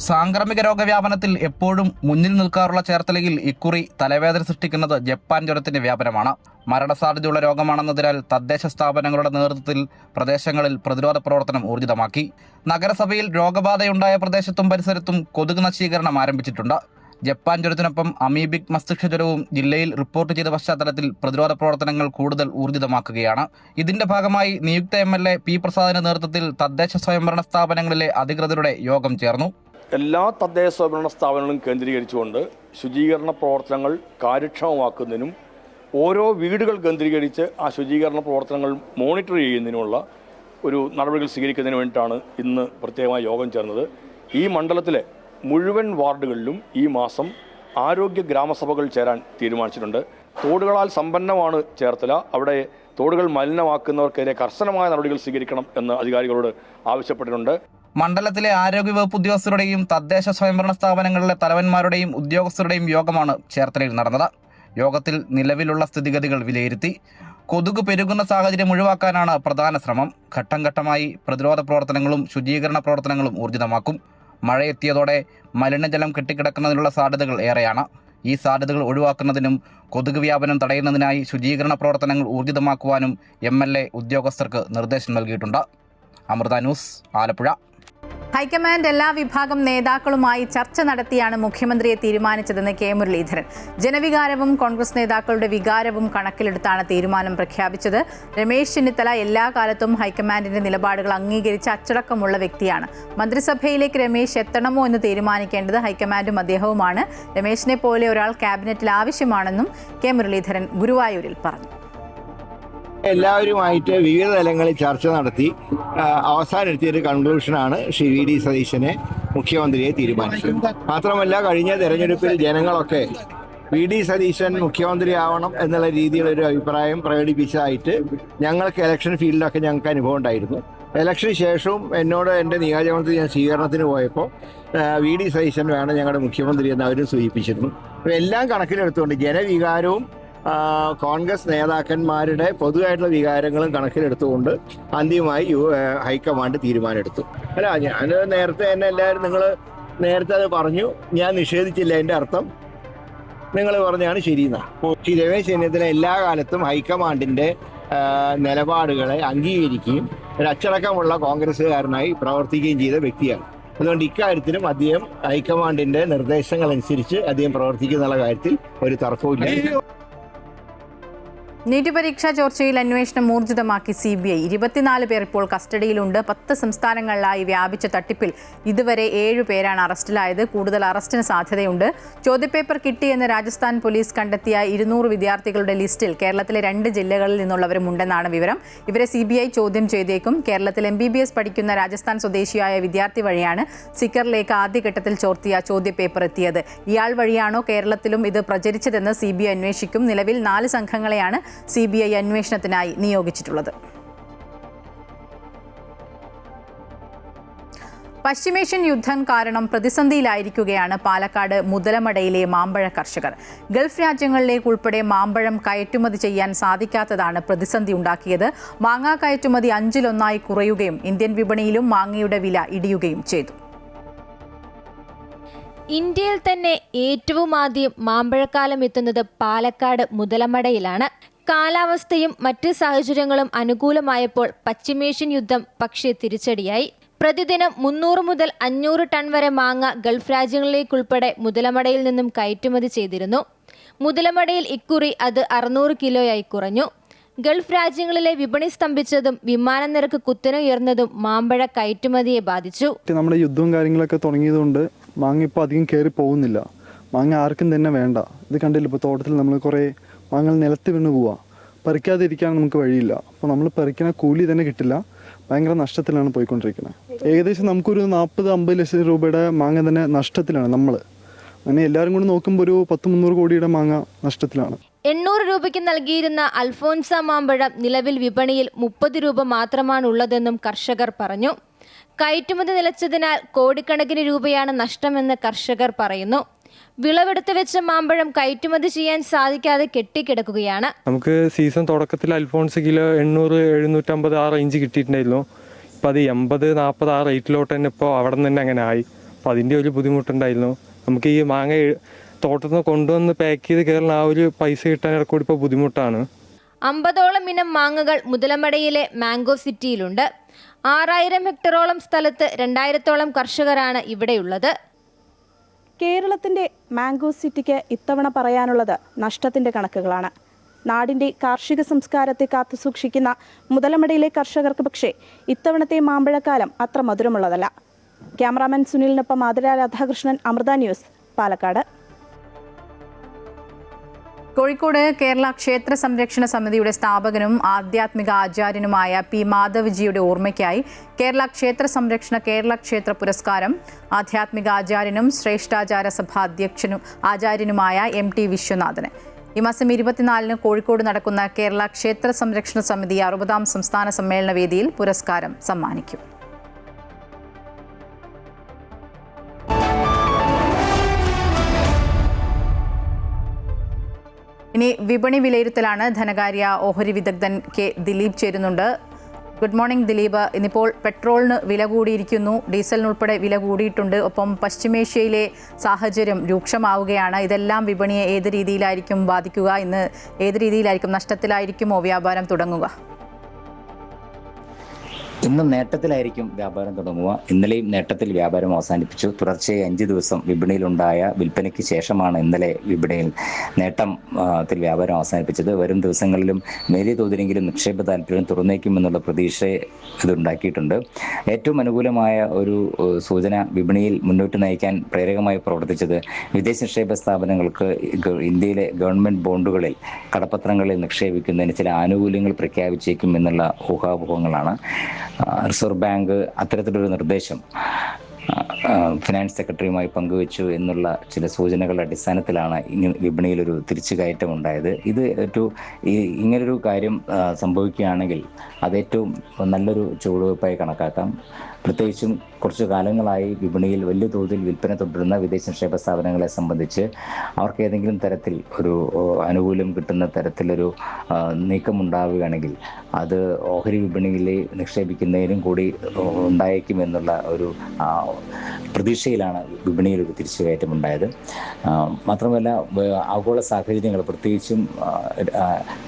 സാംക്രമിക രോഗവ്യാപനത്തിൽ എപ്പോഴും മുന്നിൽ നിൽക്കാറുള്ള ചേർത്തലയിൽ ഇക്കുറി തലവേദന സൃഷ്ടിക്കുന്നത് ജപ്പാൻ ജ്വരത്തിന്റെ വ്യാപനമാണ്. മരണസാധ്യതയുള്ള രോഗമാണെന്നതിനാൽ തദ്ദേശ സ്ഥാപനങ്ങളുടെ നേതൃത്വത്തിൽ പ്രദേശങ്ങളിൽ പ്രതിരോധ പ്രവർത്തനം ഊർജിതമാക്കി. നഗരസഭയിൽ രോഗബാധയുണ്ടായ പ്രദേശത്തും പരിസരത്തും കൊതുക് നശീകരണം ആരംഭിച്ചിട്ടുണ്ട്. ജപ്പാൻ ജ്വരത്തിനൊപ്പം അമീബിക് മസ്തിഷ്ക ജ്വരവും ജില്ലയിൽ റിപ്പോർട്ട് ചെയ്ത പശ്ചാത്തലത്തിൽ പ്രതിരോധ പ്രവർത്തനങ്ങൾ കൂടുതൽ ഊർജിതമാക്കുകയാണ്. ഇതിന്റെ ഭാഗമായി നിയുക്ത MLA P. പ്രസാദിന്റെ നേതൃത്വത്തിൽ തദ്ദേശ സ്വയംഭരണ സ്ഥാപനങ്ങളിലെ അധികൃതരുടെ യോഗം ചേർന്നു. എല്ലാ തദ്ദേശ സ്വയംഭരണ സ്ഥാപനങ്ങളും കേന്ദ്രീകരിച്ചുകൊണ്ട് ശുചീകരണ പ്രവർത്തനങ്ങൾ കാര്യക്ഷമമാക്കുന്നതിനും ഓരോ വീടുകൾ കേന്ദ്രീകരിച്ച് ആ ശുചീകരണ പ്രവർത്തനങ്ങൾ മോണിറ്റർ ചെയ്യുന്നതിനുമുള്ള ഒരു നടപടികൾ സ്വീകരിക്കുന്നതിന് വേണ്ടിയിട്ടാണ് ഇന്ന് പ്രത്യേകമായി യോഗം ചേർന്നത്. ഈ മണ്ഡലത്തിലെ മുഴുവൻ വാർഡുകളിലും ഈ മാസം ആരോഗ്യ ഗ്രാമസഭകൾ ചേരാൻ തീരുമാനിച്ചിട്ടുണ്ട്. തോടുകളാൽ സമ്പന്നമാണ് ചേർത്തല. അവിടെ തോടുകൾ മലിനമാക്കുന്നവർക്കെതിരെ കർശനമായ നടപടികൾ സ്വീകരിക്കണം എന്ന് അധികാരികളോട് ആവശ്യപ്പെട്ടിട്ടുണ്ട്. മണ്ഡലത്തിലെ ആരോഗ്യവകുപ്പ് ഉദ്യോഗസ്ഥരുടെയും തദ്ദേശ സ്വയംഭരണ സ്ഥാപനങ്ങളിലെ തലവന്മാരുടെയും ഉദ്യോഗസ്ഥരുടെയും യോഗമാണ് ചേർത്തലയിൽ നടന്നത്. യോഗത്തിൽ നിലവിലുള്ള സ്ഥിതിഗതികൾ വിലയിരുത്തി. കൊതുക് പെരുകുന്ന സാഹചര്യം ഒഴിവാക്കാനാണ് പ്രധാന ശ്രമം. ഘട്ടം ഘട്ടമായി പ്രതിരോധ പ്രവർത്തനങ്ങളും ശുചീകരണ പ്രവർത്തനങ്ങളും ഊർജിതമാക്കും. മഴയെത്തിയതോടെ മലിനജലം കെട്ടിക്കിടക്കുന്നതിനുള്ള സാധ്യതകൾ ഏറെയാണ്. ഈ സാധ്യതകൾ ഒഴിവാക്കുന്നതിനും കൊതുക് വ്യാപനം തടയുന്നതിനായി ശുചീകരണ പ്രവർത്തനങ്ങൾ ഊർജിതമാക്കുവാനും MLA ഉദ്യോഗസ്ഥർക്ക് നിർദ്ദേശം നൽകിയിട്ടുണ്ട്. അമൃത ന്യൂസ്, ആലപ്പുഴ. ഹൈക്കമാൻഡ് എല്ലാ വിഭാഗം നേതാക്കളുമായി ചർച്ച നടത്തിയാണ് മുഖ്യമന്ത്രിയെ തീരുമാനിച്ചതെന്ന് K. മുരളീധരൻ. ജനവികാരവും കോൺഗ്രസ് നേതാക്കളുടെ വികാരവും കണക്കിലെടുത്താണ് തീരുമാനം പ്രഖ്യാപിച്ചത്. രമേശ് ചെന്നിത്തല എല്ലാ കാലത്തും ഹൈക്കമാൻഡിന്റെ നിലപാടുകൾ അംഗീകരിച്ച അച്ചടക്കമുള്ള വ്യക്തിയാണ്. മന്ത്രിസഭയിലേക്ക് രമേശ് എത്തണമോ എന്ന് തീരുമാനിക്കേണ്ടത് ഹൈക്കമാൻഡും അദ്ദേഹവുമാണ്. രമേശിനെ പോലെ ഒരാൾ ക്യാബിനറ്റിൽ ആവശ്യമാണെന്നും K. മുരളീധരൻ ഗുരുവായൂരിൽ പറഞ്ഞു. എല്ലാവരുമായിട്ട് വിവിധ തലങ്ങളിൽ ചർച്ച നടത്തി അവസാനമെത്തിയൊരു കൺക്ലൂഷനാണ് ശ്രീ VD സതീശനെ മുഖ്യമന്ത്രിയെ തീരുമാനിച്ചത്. മാത്രമല്ല, കഴിഞ്ഞ തെരഞ്ഞെടുപ്പിൽ ജനങ്ങളൊക്കെ VD സതീശൻ മുഖ്യമന്ത്രിയാവണം എന്നുള്ള രീതിയിലൊരു അഭിപ്രായം പ്രകടിപ്പിച്ചതായിട്ട് ഞങ്ങൾക്ക് ഇലക്ഷൻ ഫീൽഡിലൊക്കെ ഞങ്ങൾക്ക് അനുഭവം ഉണ്ടായിരുന്നു. ഇലക്ഷന് ശേഷവും എന്നോട് എൻ്റെ നിയോജകമണ്ഡലത്തിൽ ഞാൻ സ്വീകരണത്തിന് പോയപ്പോൾ VD സതീശൻ വേണം ഞങ്ങളുടെ മുഖ്യമന്ത്രി എന്ന് അവരും സൂചിപ്പിച്ചിരുന്നു. അപ്പോൾ എല്ലാം കണക്കിലെടുത്തുകൊണ്ട് ജനവികാരവും കോൺഗ്രസ് നേതാക്കന്മാരുടെ പൊതുവായിട്ടുള്ള വികാരങ്ങളും കണക്കിലെടുത്തുകൊണ്ട് അന്തിമമായി ഹൈക്കമാൻഡ് തീരുമാനമെടുത്തു. അല്ല, ഞാൻ നേരത്തെ തന്നെ എല്ലാവരും നിങ്ങൾ നേരത്തെ അത് പറഞ്ഞു, ഞാൻ നിഷേധിച്ചില്ല. എൻ്റെ അർത്ഥം നിങ്ങൾ പറഞ്ഞാണ് ശരിയെന്നാണ്. ശ്രീ രമേശ് ചെന്നിത്തല എല്ലാ കാലത്തും ഹൈക്കമാൻഡിൻ്റെ നിലപാടുകളെ അംഗീകരിക്കുകയും ഒരു അച്ചടക്കമുള്ള കോൺഗ്രസ്സുകാരനായി പ്രവർത്തിക്കുകയും ചെയ്ത വ്യക്തിയാണ്. അതുകൊണ്ട് ഇക്കാര്യത്തിലും അദ്ദേഹം ഹൈക്കമാൻഡിൻ്റെ നിർദ്ദേശങ്ങളനുസരിച്ച് അദ്ദേഹം പ്രവർത്തിക്കുന്നുള്ള കാര്യത്തിൽ ഒരു തർക്കവുമില്ല. നീറ്റ് പരീക്ഷാ ചോർച്ചയിൽ അന്വേഷണം ഊർജിതമാക്കി CBI. 24 പേർ ഇപ്പോൾ കസ്റ്റഡിയിലുണ്ട്. 10 സംസ്ഥാനങ്ങളിലായി വ്യാപിച്ച തട്ടിപ്പിൽ ഇതുവരെ 7 പേരാണ് അറസ്റ്റിലായത്. കൂടുതൽ അറസ്റ്റിന് സാധ്യതയുണ്ട്. ചോദ്യപേപ്പർ കിട്ടിയെന്ന് രാജസ്ഥാൻ പോലീസ് കണ്ടെത്തിയ 200 വിദ്യാർത്ഥികളുടെ ലിസ്റ്റിൽ കേരളത്തിലെ 2 ജില്ലകളിൽ നിന്നുള്ളവരുമുണ്ടെന്നാണ് വിവരം. ഇവരെ CBI ചോദ്യം ചെയ്തേക്കും. കേരളത്തിൽ MBBS പഠിക്കുന്ന രാജസ്ഥാൻ സ്വദേശിയായ വിദ്യാർത്ഥി വഴിയാണ് സിക്കറിലേക്ക് ആദ്യഘട്ടത്തിൽ ചോർത്തിയ ചോദ്യപേപ്പർ എത്തിയത്. ഇയാൾ വഴിയാണോ കേരളത്തിലും ഇത് പ്രചരിച്ചതെന്ന് CBI അന്വേഷിക്കും. നിലവിൽ 4 സംഘങ്ങളെയാണ് CBI അന്വേഷണത്തിനായി നിയോഗിച്ചിട്ടുള്ളത്. പശ്ചിമേഷ്യൻ യുദ്ധം കാരണം പ്രതിസന്ധിയിലായിരിക്കുകയാണ് പാലക്കാട് മുതലമടയിലെ മാമ്പഴ കർഷകർ. ഗൾഫ് രാജ്യങ്ങളിലേക്ക് ഉൾപ്പെടെ മാമ്പഴം കയറ്റുമതി ചെയ്യാൻ സാധിക്കാത്തതാണ് പ്രതിസന്ധി ഉണ്ടാക്കിയത്. മാങ്ങാ കയറ്റുമതി 5-1 കുറയുകയും ഇന്ത്യൻ വിപണിയിലും മാങ്ങയുടെ വില ഇടിയുകയും ചെയ്തു. ഇന്ത്യയിൽ തന്നെ ഏറ്റവും ആദ്യം മാമ്പഴക്കാലം എത്തുന്നത് പാലക്കാട് മുതലമടയിലാണ്. കാലാവസ്ഥയും മറ്റ് സാഹചര്യങ്ങളും അനുകൂലമായപ്പോൾ പശ്ചിമേഷ്യൻ യുദ്ധം പക്ഷേ തിരിച്ചടിയായി. പ്രതിദിനം 300 മുതൽ 500 ടൺ വരെ മാങ്ങ ഗൾഫ് രാജ്യങ്ങളിലേക്കുൾപ്പെടെ മുതലമടയിൽ നിന്നും കയറ്റുമതി ചെയ്തിരുന്നു. മുതലമടയിൽ ഇക്കുറി അത് 600 കിലോയായി കുറഞ്ഞു. ഗൾഫ് രാജ്യങ്ങളിലെ വിപണി സ്തംഭിച്ചതും വിമാന നിരക്ക് കുത്തനെ ഉയർന്നതും മാമ്പഴ കയറ്റുമതിയെ ബാധിച്ചു. നമ്മുടെ യുദ്ധവും കാര്യങ്ങളൊക്കെ തുടങ്ങിയതുകൊണ്ട് മാങ്ങ ഇപ്പോൾ അധികം കയറി പോകുന്നില്ല. മാങ്ങ ആർക്കും തന്നെ വേണ്ട. ഇത് കണ്ടില്ല, ഇപ്പോൾ തോട്ടത്തിൽ നമ്മൾ കുറേ മാങ്ങ നിലത്ത് വീണ് പോവുക. പറിക്കാതിരിക്കാൻ നമുക്ക് വഴിയില്ല. അപ്പോൾ നമ്മൾ പറിക്കുന്ന കൂലി തന്നെ കിട്ടില്ല. ഭയങ്കര നഷ്ടത്തിലാണ് പോയിക്കൊണ്ടിരിക്കുന്നത്. ഏകദേശം നമുക്കൊരു 40-50 ലക്ഷം രൂപയുടെ മാങ്ങ തന്നെ നഷ്ടത്തിലാണ് നമ്മൾ. അങ്ങനെ എല്ലാവരും കൂടി നോക്കുമ്പോൾ ഒരു 10-300 കോടിയുടെ മാങ്ങ നഷ്ടത്തിലാണ്. 800 രൂപയ്ക്ക് നൽകിയിരുന്ന അൽഫോൻസ മാമ്പഴം നിലവിൽ വിപണിയിൽ 30 രൂപ മാത്രമാണുള്ളതെന്നും കർഷകർ പറഞ്ഞു. കയറ്റുമതി നിലച്ചതിനാൽ കോടിക്കണക്കിന് രൂപയാണ് നഷ്ടമെന്ന് കർഷകർ പറയുന്നു. വിളവെടുത്ത് വെച്ച മാമ്പഴം കയറ്റുമതി ചെയ്യാൻ സാധിക്കാതെ കെട്ടിക്കിടക്കുകയാണ്. നമുക്ക് സീസൺ തുടക്കത്തിൽ അൽഫോൺസ് കിലോ 800-750 ആ റേഞ്ച് കിട്ടിയിട്ടുണ്ടായിരുന്നു. ഇപ്പം അത് 80-40 ആ റേറ്റിലോട്ട് തന്നെ ഇപ്പോൾ അവിടെ നിന്ന് തന്നെ അങ്ങനെ ആയി. അപ്പോൾ അതിൻ്റെ ഒരു ബുദ്ധിമുട്ടുണ്ടായിരുന്നു. നമുക്ക് ഈ മാങ്ങ തോട്ടത്തിൽ നിന്ന് കൊണ്ടുവന്ന് പാക്ക് ചെയ്ത് കയറുന്ന ആ ഒരു പൈസ കിട്ടാൻ ഇടക്കൂടി ഇപ്പോൾ ബുദ്ധിമുട്ടാണ്. 50ഓളം ഇനം മാങ്ങകൾ മുതലമടയിലെ മാംഗോ സിറ്റിയിലുണ്ട്. 6000 ഹെക്ടറോളം സ്ഥലത്ത് 2000ഓളം കർഷകരാണ് ഇവിടെയുള്ളത്. കേരളത്തിന്റെ മാംഗോ സിറ്റിക്ക് ഇത്തവണ പറയാനുള്ളത് നഷ്ടത്തിന്റെ കണക്കുകളാണ്. നാടിന്റെ കാർഷിക സംസ്കാരത്തെ കാത്തുസൂക്ഷിക്കുന്ന മുതലമടയിലെ കർഷകർക്ക് പക്ഷേ ഇത്തവണത്തെ മാമ്പഴക്കാലം അത്ര മധുരമുള്ളതല്ല. ക്യാമറാമാൻ സുനിലിനൊപ്പം ആതിര രാധാകൃഷ്ണൻ, അമൃത ന്യൂസ്, പാലക്കാട്. കോഴിക്കോട് കേരള ക്ഷേത്ര സംരക്ഷണ സമിതിയുടെ സ്ഥാപകനും ആധ്യാത്മിക ആചാര്യനുമായ P. മാധവ്ജിയുടെ ഓർമ്മയ്ക്കായി കേരള ക്ഷേത്ര സംരക്ഷണ കേരള ക്ഷേത്ര പുരസ്കാരം ആധ്യാത്മിക ആചാര്യനും ശ്രേഷ്ഠാചാര സഭ അധ്യക്ഷനും ആചാര്യനുമായ MT വിശ്വനാഥന്. ഈ മാസം 24-ന് കോഴിക്കോട് നടക്കുന്ന കേരള ക്ഷേത്ര സംരക്ഷണ സമിതി 60ാം സംസ്ഥാന സമ്മേളന വേദിയിൽ പുരസ്കാരം സമ്മാനിക്കും. ഇനി വിപണി വിലയിരുത്തലാണ്. ധനകാര്യ ഓഹരി വിദഗ്ധൻ K. ദിലീപ് ചേരുന്നുണ്ട്. Good morning Dileep. ഇന്നിപ്പോൾ പെട്രോളിന് വില കൂടിയിരിക്കുന്നു, ഡീസലിനുൾപ്പെടെ വില കൂടിയിട്ടുണ്ട്. ഒപ്പം പശ്ചിമേഷ്യയിലെ സാഹചര്യം രൂക്ഷമാവുകയാണ്. ഇതെല്ലാം വിപണിയെ ഏത് രീതിയിലായിരിക്കും ബാധിക്കുക? ഇന്ന് ഏത് രീതിയിലായിരിക്കും, നഷ്ടത്തിലായിരിക്കുമോ വ്യാപാരം തുടങ്ങുക? ഇന്ന് നേട്ടത്തിലായിരിക്കും വ്യാപാരം തുടങ്ങുക. ഇന്നലെയും നേട്ടത്തിൽ വ്യാപാരം അവസാനിപ്പിച്ചു. തുടർച്ചയായി 5 ദിവസം വിപണിയിലുണ്ടായ വിൽപ്പനയ്ക്ക് ശേഷമാണ് ഇന്നലെ വിപണിയിൽ നേട്ടത്തിൽ വ്യാപാരം അവസാനിപ്പിച്ചത്. വരും ദിവസങ്ങളിലും മേലിയ തോതിലെങ്കിലും നിക്ഷേപ താല്പര്യം തുറന്നേക്കുമെന്നുള്ള പ്രതീക്ഷ ഇതുണ്ടാക്കിയിട്ടുണ്ട്. ഏറ്റവും അനുകൂലമായ ഒരു സൂചന വിപണിയിൽ മുന്നോട്ട് നയിക്കാൻ പ്രേരകമായി പ്രവർത്തിച്ചത് വിദേശ നിക്ഷേപ സ്ഥാപനങ്ങൾക്ക് ഇന്ത്യയിലെ ഗവൺമെൻറ് ബോണ്ടുകളിൽ കടപ്പത്രങ്ങളിൽ നിക്ഷേപിക്കുന്നതിന് ചില ആനുകൂല്യങ്ങൾ പ്രഖ്യാപിച്ചേക്കും എന്നുള്ള ഊഹാപോഹങ്ങളാണ്. റിസർവ് ബാങ്ക് അത്തരത്തിലൊരു നിർദ്ദേശം ഫിനാൻസ് സെക്രട്ടറിയുമായി പങ്കുവച്ചു എന്നുള്ള ചില സൂചനകളുടെ അടിസ്ഥാനത്തിലാണ് വിപണിയിലൊരു തിരിച്ചുകയറ്റം ഉണ്ടായത്. ഇത് ഇങ്ങനൊരു കാര്യം സംഭവിക്കുകയാണെങ്കിൽ അത് ഏറ്റവും നല്ലൊരു ചുവടുവയ്പായി കണക്കാക്കാം. പ്രത്യേകിച്ചും കുറച്ചു കാലങ്ങളായി വിപണിയിൽ വലിയ തോതിൽ വിൽപ്പന തുടരുന്ന വിദേശ നിക്ഷേപ സ്ഥാപനങ്ങളെ സംബന്ധിച്ച് അവർക്ക് ഏതെങ്കിലും തരത്തിൽ ഒരു ആനുകൂല്യം കിട്ടുന്ന തരത്തിലൊരു നീക്കമുണ്ടാവുകയാണെങ്കിൽ അത് ഓഹരി വിപണിയിൽ നിക്ഷേപിക്കുന്നതിനും കൂടി ഉണ്ടായേക്കുമെന്നുള്ള ഒരു പ്രതീക്ഷയിലാണ് വിപണിയിൽ ഒരു തിരിച്ചുകയറ്റം ഉണ്ടായത്. മാത്രമല്ല ആഗോള സാഹചര്യങ്ങൾ, പ്രത്യേകിച്ചും